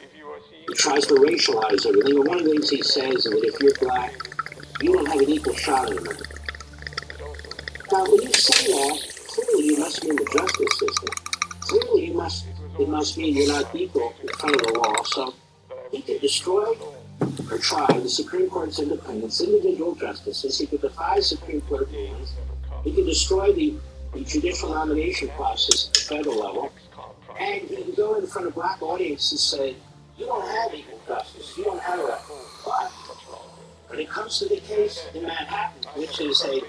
He tries to racialize everything. And one of the things he says is that if you're black, you don't have an equal shot at America. Now, when you say that, clearly you must mean the justice system. Clearly it must mean you're not equal in front of the law. So he could destroy or try the Supreme Court's independence, individual justices. He could defy Supreme Court rulings. He could destroy the judicial nomination process at the federal level. And he can go in front of black audiences and say, you don't have equal justice. You don't have that. But when it comes to the case in Manhattan, which is a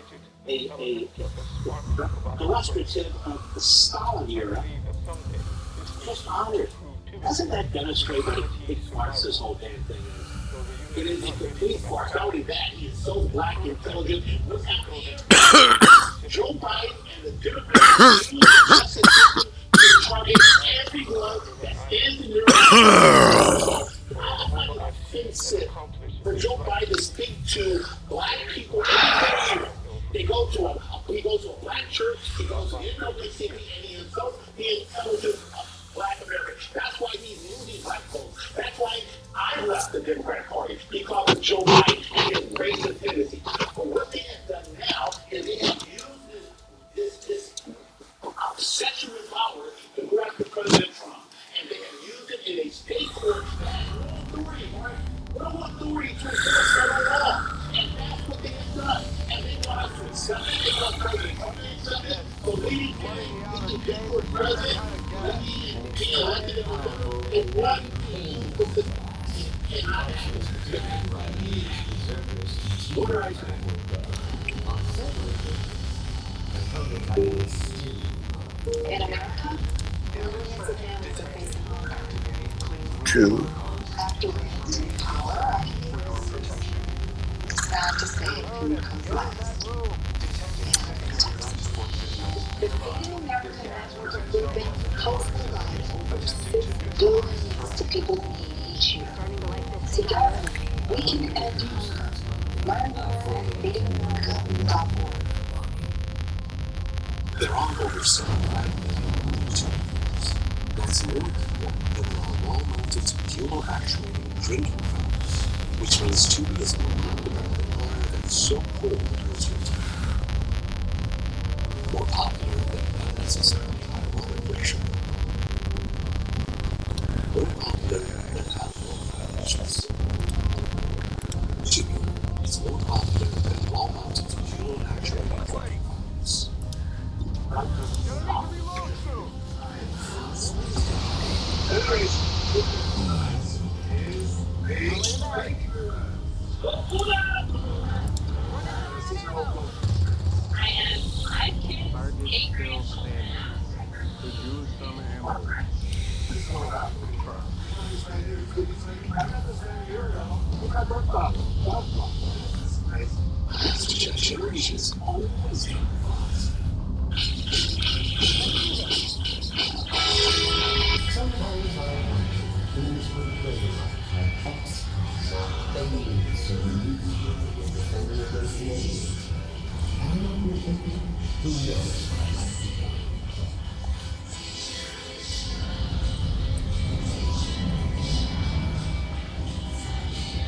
illustrative of the Stalin era, just honored. Doesn't that demonstrate what a big farce this whole damn thing is? It is a complete farce. Not only that, he is so black intelligent. Look how Joe Biden and the Democrats target everyone that stands in their own. Offensive for Joe Biden to speak to black people. He goes to a black church, he goes to the NWCB, and he insults the intelligence of black Americans. That's why he's losing black votes. That's why I left the Democratic Party, because of Joe Biden and his racist tendencies. But what they have done now is they have used this obsession with power to go after President Trump. And they have used it in a state court that has no authority, right? No authority to enforce federal law. And that's what they have done. And they want us to accept it. They want President Trump to accept it. So we can get for president, we can elected in November, and what cannot happen. What are I saying? In America, millions of families are facing hunger. Two. After we take power, our communities are protected. It's sad to say it becomes less. The American network of living household lives over 6 billion meals to people in need each year. Together, we can end hunger. Learn more at feedingamerica.org. There are over 75 million Americans. That's more people than there are wall mountains of fuel actuating drinking fountains, which means Tubi is more popular than water that's so cold it was retired. More popular than unnecessarily high water pressure. More popular than alcohol violations. Tubi is more popular than wall mountains of fuel actuating drinking fountains. Generations always have cause. Sometimes I things would play like XCOM. They need some new independent association. Who knows what I might be doing?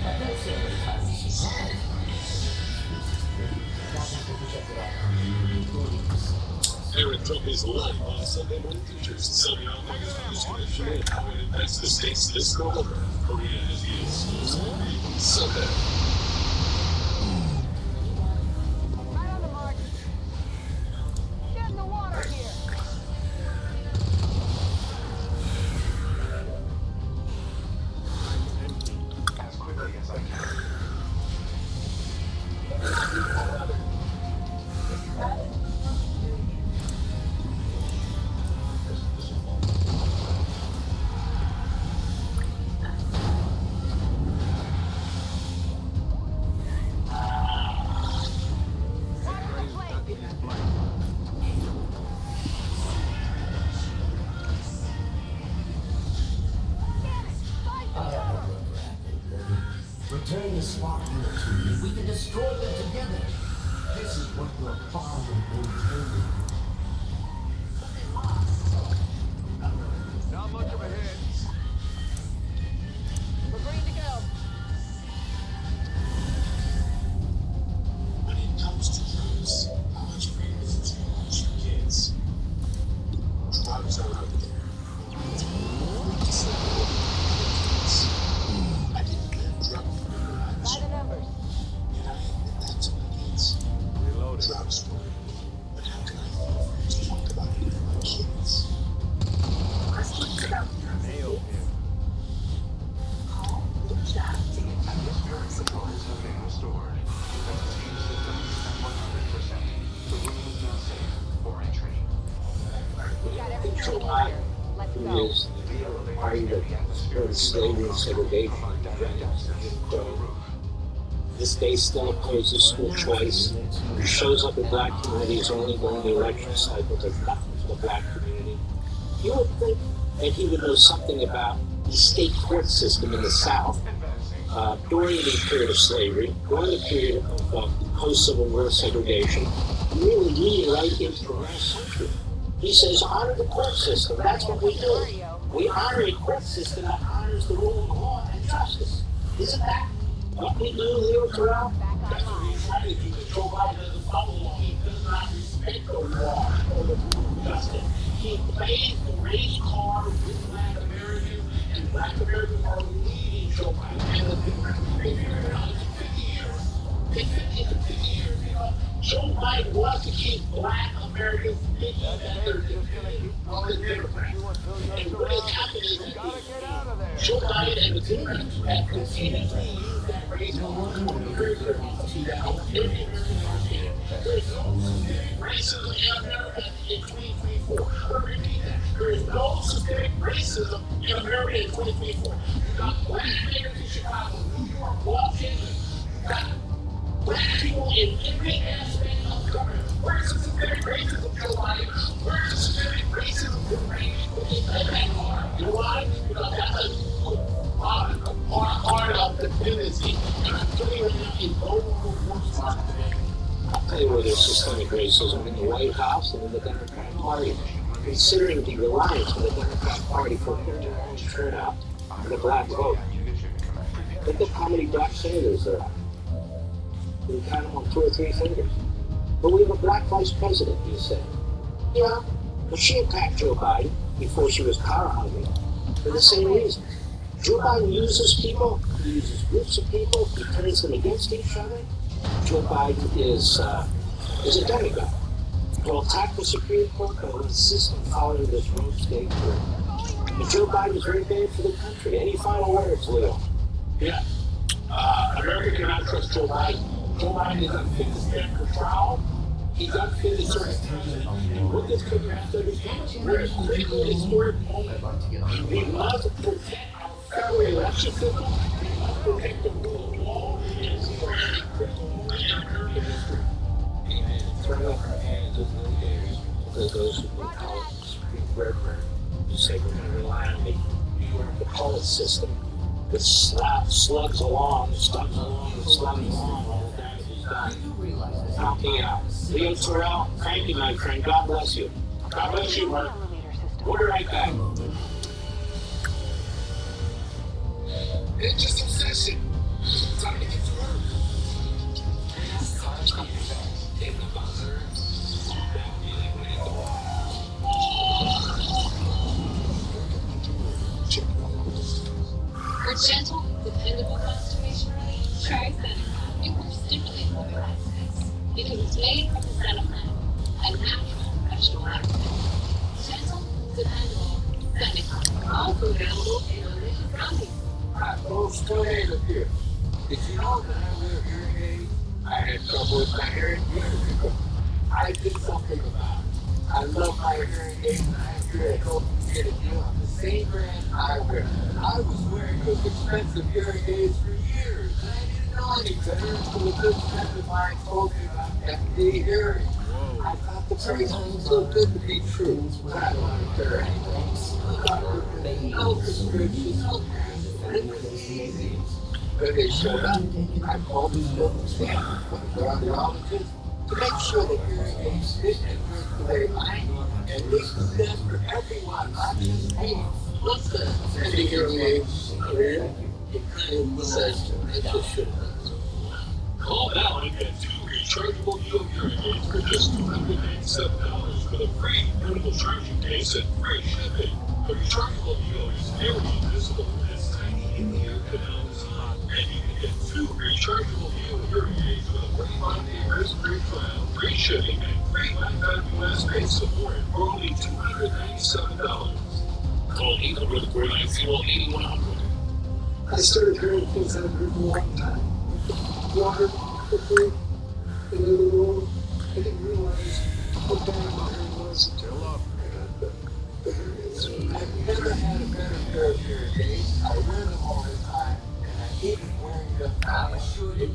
I don't say every time you surprise me. Aaron Trump is live on Sunday morning features. Sunday on August 1st, how it impacts the states this November. Korea is the exclusive Sunday. Right on the mark. Get in the water here. As quickly as I can. Return the Spartan to me. We can destroy them together. This is what your father intended. Not much of a hit. We're green to go. When it comes to drugs, how much freedom is it to launch your kids? Drugs are out there. Free to sell what I didn't get drug free when I was By the numbers. and I admit that to my kids. Reloaded. Drugs for me. But how can I feel free to talk about it with my kids? Nailed him. Supplies have been restored. Investigation systems at 100%. The room is now safe for entry. We got everything Control we need I here. Let's who go. is the party that supported slavery and segregation. This day still opposes school choice. It shows up in black communities only during the election cycle. Does nothing for the black community. You would think that he would know something about the state court system in the South during the period of slavery, during the period of post-Civil War segregation, really leading right into the last century. He says, honor the court system. That's what we do. We honor a court system that honors the rule of law and justice. Isn't that what we do, Leo Terrell? That's what he's trying to do. Joe Biden doesn't follow law. He does not respect the law or the rule of justice. He pays to raise cars with black Americans, and black Americans are leading Joe Biden. And the difference between here and 50 years, 50 to 50 years, you know, Joe Biden wants to keep black Americans thinking that they're dependent on the Democrats. And what is happening is that Joe Biden and the Democrats have continued to use that race card to there's no systemic racism in America in 2024. Let me repeat that. There is no systemic racism in America in 2024. You got black mayors in Chicago, New York, Washington, you got black people in every aspect of the government. Where's the systemic racism, Joe Biden? Where's the systemic racism with that car? You know why? Because that's a part of the tendency. And I'm telling you right now, in global workforce today, I'll tell you where there's systemic racism in the White House and in the Democratic Party. Considering the reliance of the Democratic Party for a huge turnout for the black vote. Look at how many black senators there are. We can count them on 2 or 3 fingers. But we have a black vice president, you say. Yeah, but she attacked Joe Biden before she was power hungry for the same reason. Joe Biden uses people, he uses groups of people, he turns them against each other. Joe Biden is a demigod. He'll attack the Supreme Court, but will insist on following this rogue state through. And Joe Biden is very bad for the country. Any final words, Leo? Yeah. America cannot trust Joe Biden. Joe Biden is unfit to stand for trial. He's unfit to serve. And what this country has to understand, we're in a critical historic moment. We must protect our federal election system. We must protect the rule of law. And we are in a critical moment in American history. Amen. Throw up our hands as little bears, because those who will call it the Supreme Court, who say we're going to rely on the New York appellate system, that slugs along, stugs along, and slugs along all the damage is done. Help me out. Leo Terrell, thank you, my friend. God bless you. God bless you, Mark. We'll be right back. It's just obsession. Time to get to work. Take the buzzer. For gentle, dependable constipation relief, try Seneca. It works differently from other acids because it's made from the senna plant, a natural vegetable acid. Gentle, dependable, Seneca. Also available in delicious gummies. Alright, folks, still David here. Did you know that I wear hearing aids? I had trouble with my hearing years ago. I did something about it. I love my hearing aids and I am here to help you get a deal on the same brand I wear. I was wearing those expensive hearing aids for years and I didn't know any better until a good friend of mine told me about FD hearing. I thought the phrase was so good to be true, but I don't want to care anymore. No prescriptions, no when they showed up, I called the local staff, went to the audiologist, to make sure that hearing aids fit and work the way I need and make them for everyone, not just me. Listen, sending hearing aids here, it kind of says it just should have. Call now and get 2 rechargeable Neo hearing aids for just $287 with a free portable charging case and free shipping. The rechargeable Neo is very invisible and has tiny in-ear canals. And you can get 2 rechargeable Neo hearing aids with a 45-day risk-free trial, free shipping, and free lifetime US-based support for only $297. Call 800-490-8100. I started hearing things I've heard for a long time. Water, the food, the little world. I didn't realize how bad my hearing was until I've never had a better pair of hearing aids. I wear them all the time, and I hate wearing them now. If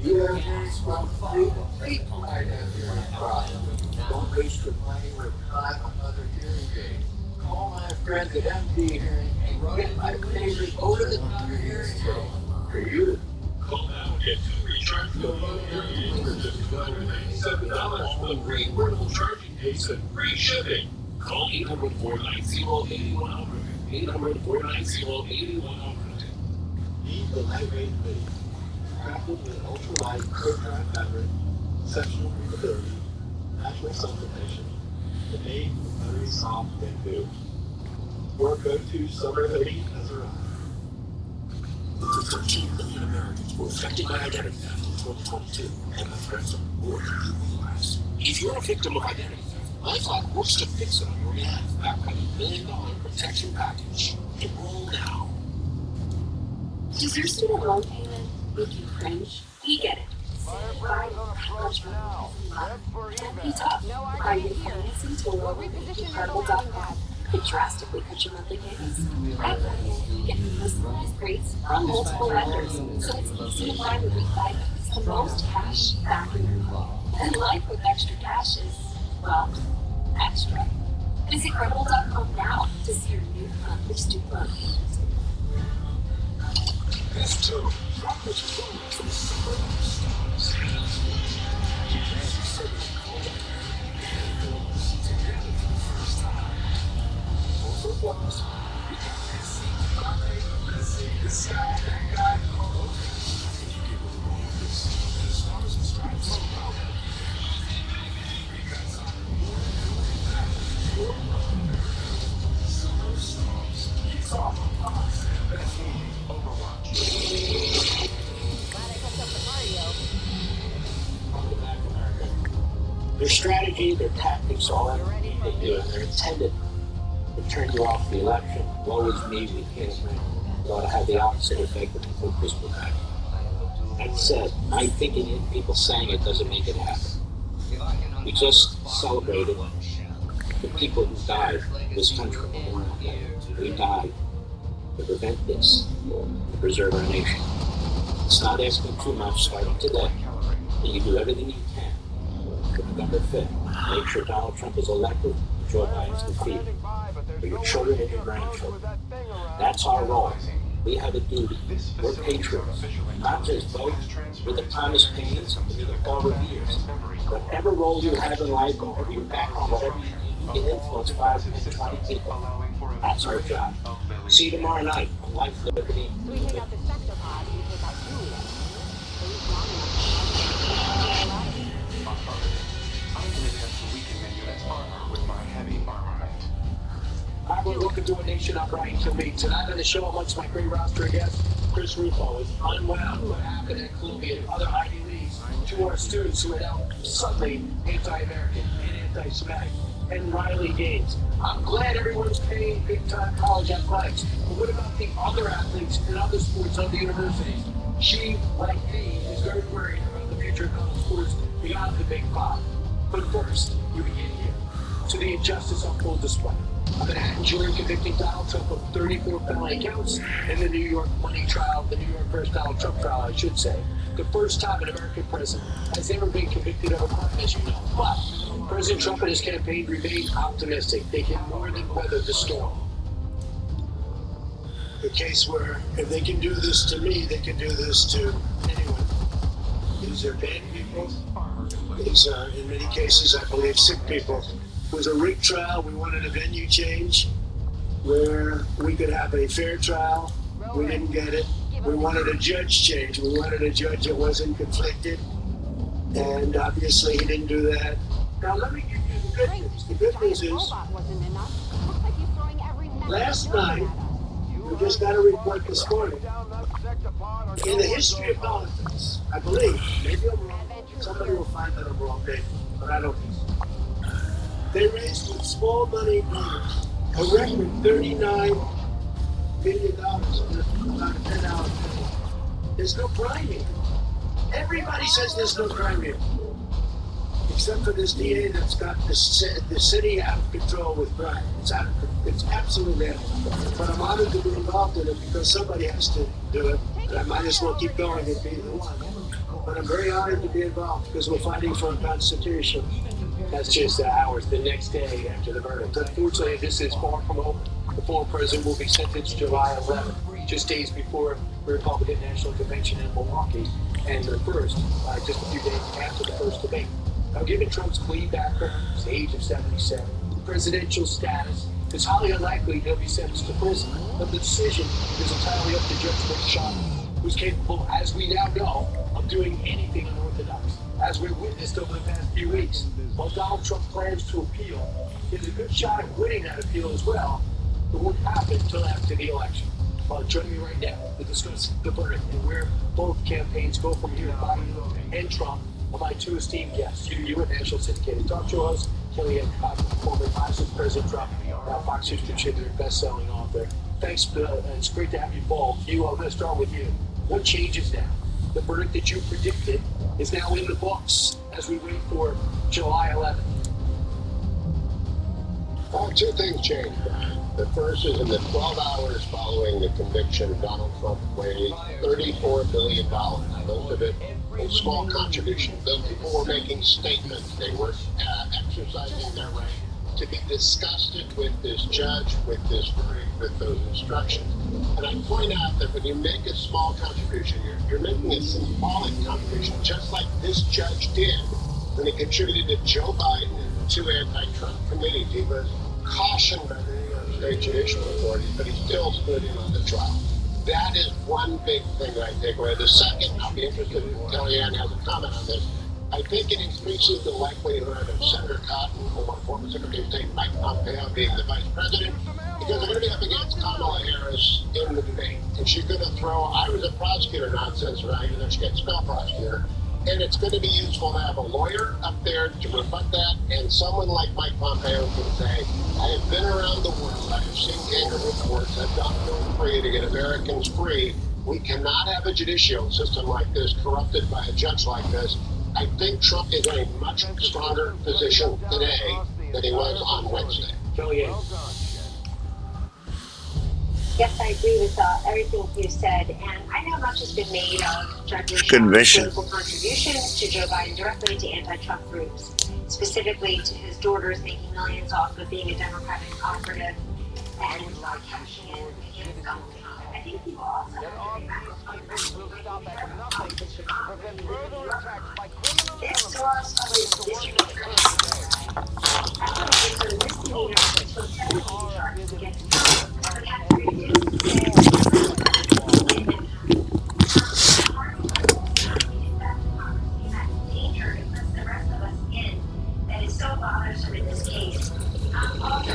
you have hearing problems, people might have hearing problems. Don't waste your money or time on other hearing aids. Call my friends at MD Hearing and get my favorite over-the-counter hearing aid for you. Call now and get 2 rechargeable Neo hearing aids for just $297 with a free portable charging case and free shipping. Call 800-490-8100. 800-490-8100. Need the lightweight hoodie. Crafted with ultralight, quick-dry fabric, exceptional breathability, natural self-protection, and made from buttery soft bamboo. Your go-to summer hoodie has arrived. Over 13 million Americans were affected by identity theft in 2022, and the threats are more than you realize. If you're a victim of identity theft, LifeLock works to fix it on your behalf, backed by the $1 million protection package. Enroll now. Does your student loan payment make you cringe? We get it. Firebrand's on approach now. Head for Can't be evac. tough. No Buy idea your here. financing tool over at incredible.com. Could drastically cut your monthly payments. Right now, get personalized rates from multiple lenders, so it's easy to find the refi that puts the most cash back in your wallet. And life with extra cash is, well, extra. Visit incredible.com now to see your new monthly student loan payments. Their strategy, their tactics, all everything they do, and they're intended to turn you off the election. Woe is me, we can't win. It ought to have the opposite effect of the Christmas back. That said, I think in people saying it doesn't make it happen. We just celebrated the people who died in this country. We died to prevent this, to preserve our nation. It's not asking too much starting today. And you do everything you can for November 5th. Make sure Donald Trump is elected, Joe Biden's defeated. For your children and your grandchildren. That's our role. We have a duty. We're patriots. Not just vote. We're the Thomas Paines and we're the Paul Revere's. Whatever role you have in life, or your background, whatever you do, you can influence 5, 10, 20 people. That's our job. See you tomorrow night on Life, Liberty. So we take out the sector pod, we take out Julia. I can attempt to weaken the unit's armor with my heavy armament. Hi, everyone. Welcome to A Nation Uprising to Me. Tonight on the show, amongst my great roster of guests, Chris Rufo is unwound what happened at Columbia and other Ivy Leagues to our students who are now suddenly anti-American and anti-Semitic, and Riley Gaines. I'm glad everyone's paying big-time college athletics, but what about the other athletes and other sports of the universities? She, like me, is very worried about the future of college sports beyond the Big Five. But first, we begin here. To the injustice on full display. A Manhattan jury convicting Donald Trump of 34 felony counts in the New York money trial, the New York first Donald Trump trial, I should say. The first time an American president has ever been convicted of a crime, as you know. But President Trump and his campaign remain optimistic. They can more than weather the storm. the case where if they can do this to me, they can do this to anyone. These are bad people. is, in many cases, I believe, sick people. It was a rigged trial. We wanted a venue change where we could have a fair trial. We didn't get it. We wanted a judge change. We wanted a judge that wasn't conflicted. And obviously he didn't do that. Now let me give you the good news. The good news is, last night, we just got a report this morning. In the history of politics, I believe, maybe I'm wrong, somebody will find that I'm wrong, Dave, but I don't think so. They raised with small money donors a record $39 million in about a 10-hour period. There's no crime here. Everybody says there's no crime here. Except for this DA that's got the city out of control with crime. It's absolutely out of control. But I'm honored to be involved in it because somebody has to do it. And I might as well keep going and be the one. But I'm very honored to be involved because we're fighting for a constitution. That's just hours the next day after the verdict. Unfortunately, this is far from over. The former president will be sentenced July 11th, just days before the Republican National Convention in Milwaukee, and the first, just a few days after the first debate. Now, given Trump's plea background, his age of 77, presidential status, it's highly unlikely he'll be sentenced to prison. But the decision is entirely up to Judge Merchan, who's capable, as we now know, of doing anything unorthodox. As we witnessed over the past few weeks, while Donald Trump plans to appeal, he has a good shot at winning that appeal as well. It won't happen until after the election. Joining me right now to discuss the verdict and where both campaigns go from here, Biden and Trump, are my two esteemed guests. You and national syndicated talk show host, Kellyanne Conway, former advisor to President Trump, now Fox News contributor, best-selling author. Thanks, it's great to have you both. I'm going to start with you. What changes now? The verdict that you predicted is now in the books as we wait for July 11th. Two things changed, Brian. The first is in the 12 hours following the conviction, Donald Trump raised $34 billion. Most of it in small contributions. Those people were making statements. They were exercising their right to be disgusted with this judge, with this verdict, with those instructions. And I point out that when you make a small contribution, you're making a symbolic contribution, just like this judge did when he contributed to Joe Biden and the two anti-Trump committees. He was cautioned by the New York State judicial authorities, but he still stood in on the trial. That is one big thing that I take away. The second, I'll be interested if Kellyanne has a comment on this. I think it increases the likelihood of Senator Cotton or former Secretary of State Mike Pompeo being the vice president, because they're going to be up against Kamala Harris in the debate. And she's going to throw, I was a prosecutor nonsense around, and then she gets spell prosecutor. And it's going to be useful to have a lawyer up there to rebut that, and someone like Mike Pompeo can say, I have been around the world, I have seen kangaroo courts, I've done no free to get Americans free. We cannot have a judicial system like this corrupted by a judge like this. I think Trump is in a much stronger position today than he was on Wednesday. Kellyanne. Yes, I agree with everything you said, and I know much has been made of Judge Good mission. political contributions to Joe Biden directly to anti-Trump groups, specifically to his daughters making millions off of being a Democratic operative and cashing in against Donald Trump. I think people also have to be back on the rest of this was a district attorney. I want to give a misdemeanor to a 17 charges against Trump. But we have to reduce danger it puts the rest of us in that is so bothersome in this case. Also,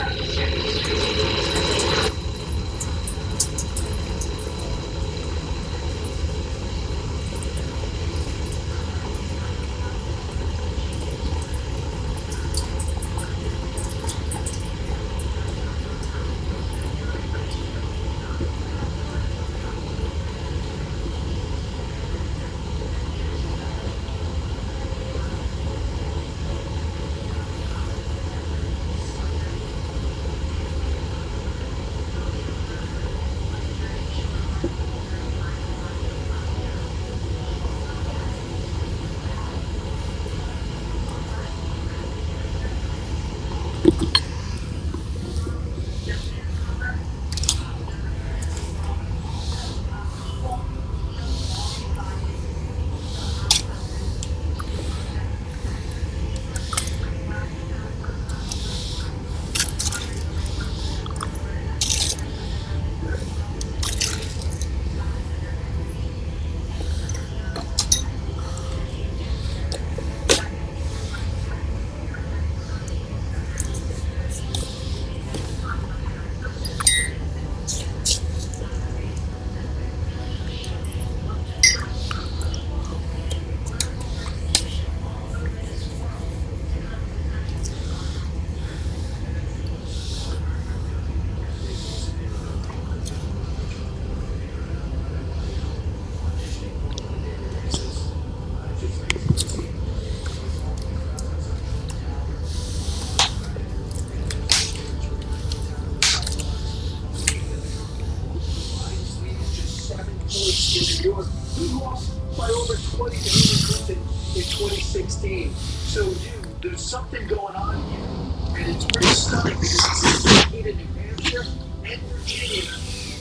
We lost by over 20 million Clinton in 2016. So, there's something going on here. And it's pretty stunning because it's in New Hampshire and Virginia,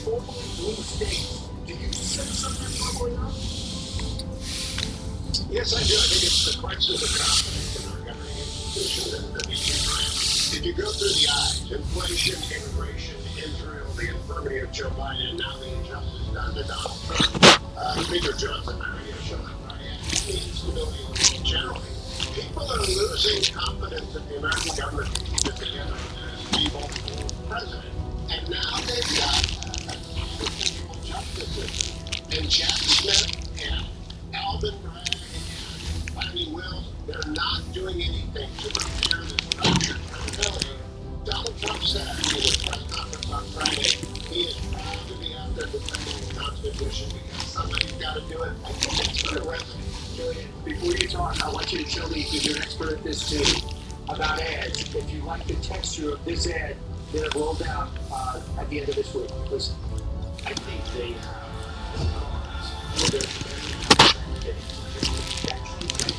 formerly blue states. Do you sense something bubbling up? Yes, I do. I think it's the crisis of confidence in our governing institutions and the media. If you go through the eyes, inflation, immigration, Israel, the infirmity of Joe Biden, now the injustice done to Donald Trump, Speaker Johnson, my radio show on Friday, and the instability in the world generally, people are losing confidence in the American government to keep it together under a stable president. And now they've got a criminal justice system. And Jack Smith and Alvin Bragg and Bonnie Wills, they're not doing anything to repair this fractured credibility. Donald Trump said in his press conference on Friday, he is proud to be out there defending the Constitution because somebody's got to do it. I think that's going to resonate. Julian, before you talk, I want you to show me, because you're an expert at this too, about ads. If you like the texture of this ad that it rolled out at the end of this week. Listen. I think they have cars where they're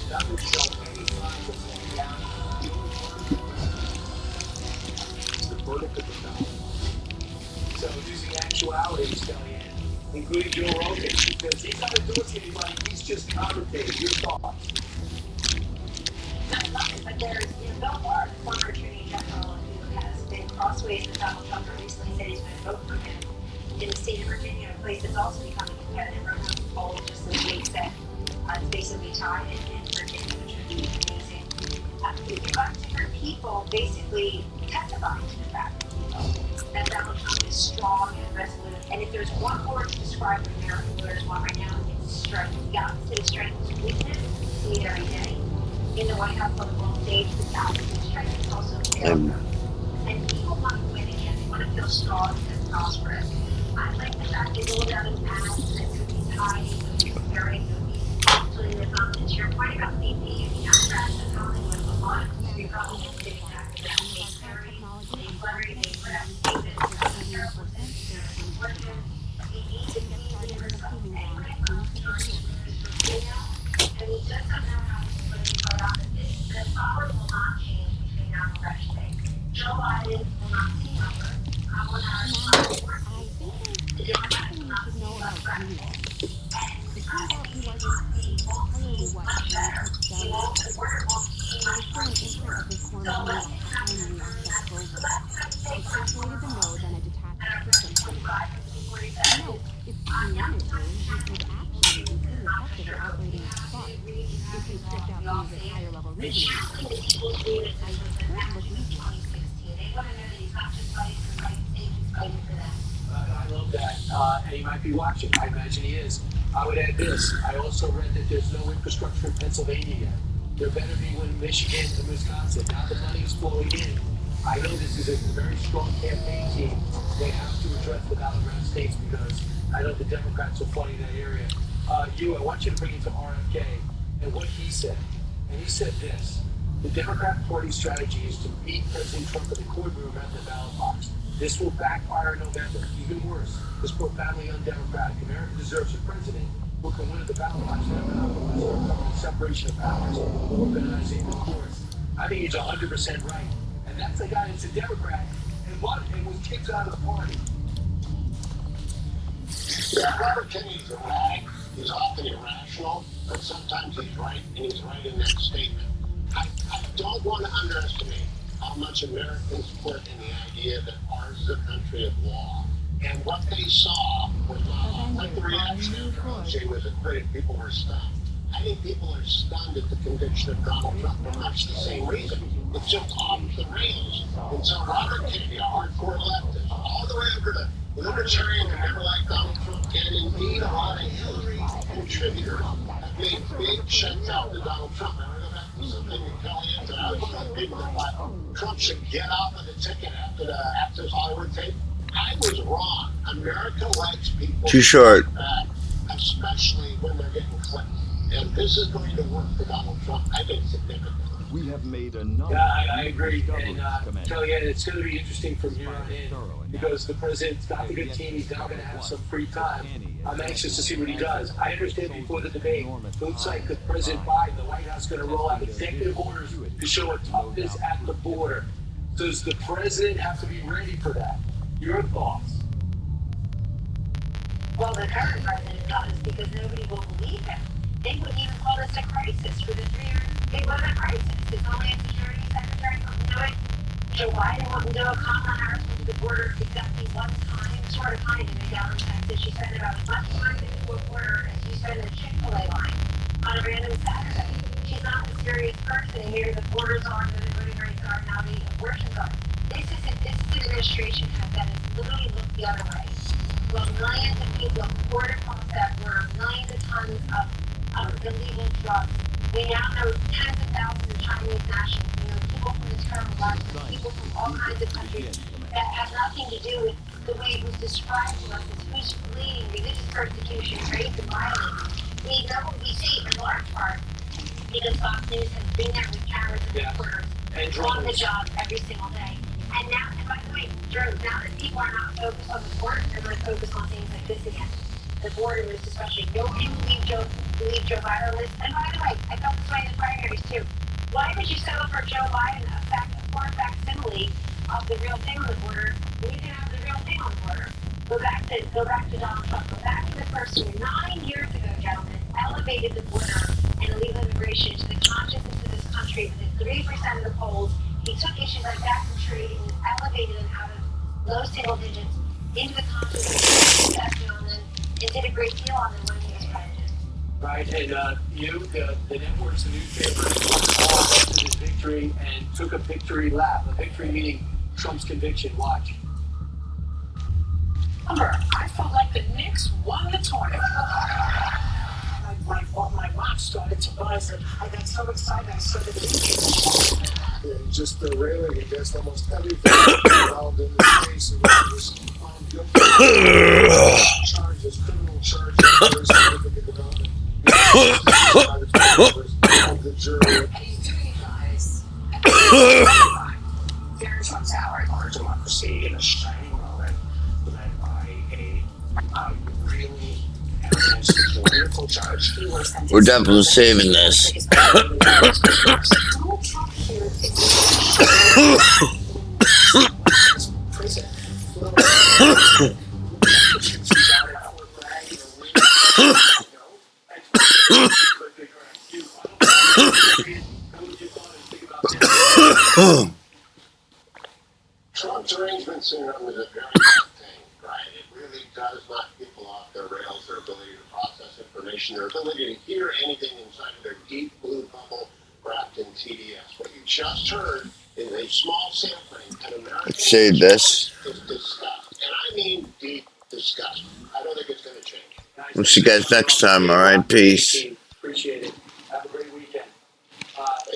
that would show any signs of slowing down. The verdict of the ballot. So using actualities, Kellyanne, including Joe Rogan, because he's not endorsing anybody, he's just commentating. Your thoughts? But there's, Bill Barr, the former Attorney General, who has been crossways with Donald Trump, recently said he's going to vote for him in the state of Virginia, a place that's also becoming competitive. We're going to poll just this week that it's basically tied in Virginia, which would be amazing. You've got different people basically testifying to the fact that Donald Trump is strong and resolute. And if there's one word to describe America, there's one right now, it's strength. The opposite of strength is weakness. We see it every day. In the White House on the world stage, the opposite of strength is also failure. And people want to win again. They want to feel strong and prosperous. I like the fact they rolled out an ad that could be tied, could be comparing, could be actually the confidence. Your point about BP, the Democrats in Hollywood, a lot of people probably sitting back to that. They carry, they flurry, they grab David, terrible things, they're working. He needs to be for something. And when it comes to Virginia, and we just don't know how to put it quite opposite. The power will not change between now and fresh day. Joe Biden will not see number. Kamala Harris will not see working. The Democrats will not see less radical. And he won't see much better. He won't, the word won't see much more deeper. So let's see something that's the left side state Isolated the node and a detached system. 25 and 47. No, if you wanted to, you could actually be pretty effective at operating a spark. If you stripped out things at higher level reasoning, I could look easier. They want to know that he's not just fighting for right state, he's fighting for them. I love that. And he might be watching. I imagine he is. I would add this. I also read that there's no infrastructure in Pennsylvania yet. There better be one in Michigan and Wisconsin. Now the money's flowing in. I know this is a very strong campaign team. They have to address the battleground states because I know the Democrats are flooding that area. I want you to bring it to RFK and what he said. And he said this. The Democrat Party strategy is to beat President Trump in the courtroom at the ballot box. This will backfire in November. Even worse, it's profoundly undemocratic. America deserves a president who can win at the ballot box. The separation of powers, organizing the courts. I think he's 100% right. And that's the guy that's a Democrat and was kicked out of the party. Yeah, Robert Kennedy's a rag. He's often irrational, but sometimes he's right, and he's right in that statement. I don't want to underestimate how much Americans put in the idea that ours is a country of law. And what they saw was not like the reaction after O.J. was acquitted. People were stunned. I think people are stunned at the conviction of Donald Trump for much the same reason. It's just off the rails. And so Robert Kennedy, a hardcore leftist, all the way over to libertarian and never liked Donald Trump, and indeed a lot of Hillary contributors have made big shouts out to Donald Trump. I want to go back to something that Kellyanne said. I was one of the people that thought Trump should get off of the ticket after his Hollywood tape. I was wrong. America likes people Too short. back, especially when they're getting clipped. And this is going to work for Donald Trump, I think, significantly. We have made a number Yeah, I of agree. discoveries, And Commander. Kelly, it's going to be interesting from here on in because the president's got the good team. He's now going to have some free time. I'm anxious to see what he does. I understand before the debate, looks like the President Biden, the White House, is going to roll out executive orders to show a toughness at the border. Does the president have to be ready for that? Your thoughts? Well, the current president does because nobody will believe him. They wouldn't even call this a crisis for the 3 years. It wasn't a crisis. His Homeland Security Secretary wouldn't do it. Joe Biden wouldn't do it. Kamala Harris went to the border exactly one time, sort of kind of down in Texas. She spent about as much time to the border as you spend in a Chick-fil-A line on a random Saturday. She's not a serious person, and here the borders are, the voting rates are, now the abortions are. This administration that has literally looked the other way. Well, millions of people have poured across that border, millions of tons of illegal drugs. We now know tens of thousands of Chinese nationals. We know people from the terror left, people from all kinds of countries that have nothing to do with the way it was described to us as who's fleeing religious persecution, rape, and violence. We know what we see in large part because Fox News has been there with cameras and reporters on the job every single day. And now, and by the way, now that people are not focused on the border, they're going to focus on things like this again. The border is especially. Nobody believed Joe Biden was. And by the way, I felt this way in the primaries too. Why would you settle for Joe Biden, a poor facsimile of the real thing on the border, when you can have the real thing on the border? Go back to Donald Trump. Go back to the person who 9 years ago, gentlemen, elevated the border and illegal immigration to the consciousness of this country within 3% of the polls. He took issues like that from trade and elevated them out of low single digits into the consciousness of investment on them and did a great deal on them when he was president. Right, and the networks, the newspapers, all went to this victory and took a victory lap. A victory meaning Trump's conviction. Watch. I felt like the Knicks won the tournament. My watch started to buzz, and I got so excited I started thinking. Just railing against almost everything involved in this case, and was found guilty charges, criminal charges, very significant development. Of the jury. And he's doing it, guys. There's one tower in our democracy in a shining moment led by a really wonderful judge. We're definitely saving this. Trump's arrangement syndrome is a very bad thing, right? It really does knock people off their rails, their ability to process information, their ability to hear anything inside of their deep blue bubble wrapped in TDS. What you just heard is a small sampling of American Save this. is disgust. And I mean deep disgust. I don't think it's going to change. We'll see you guys next time, alright? Peace. Appreciate it. Have a great weekend.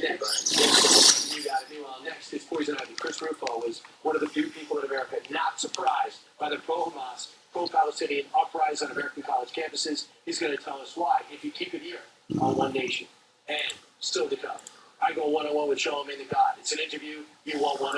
Next, you got it. Meanwhile, next is Poison Ivy. Chris Rufo was one of the few people in America not surprised by the pro-Hamas, pro-Palestinian uprising on American college campuses. He's going to tell us why, if you keep it here on One Nation. And still to come, I go one-on-one with Charlamagne the God. It's an interview you won't want to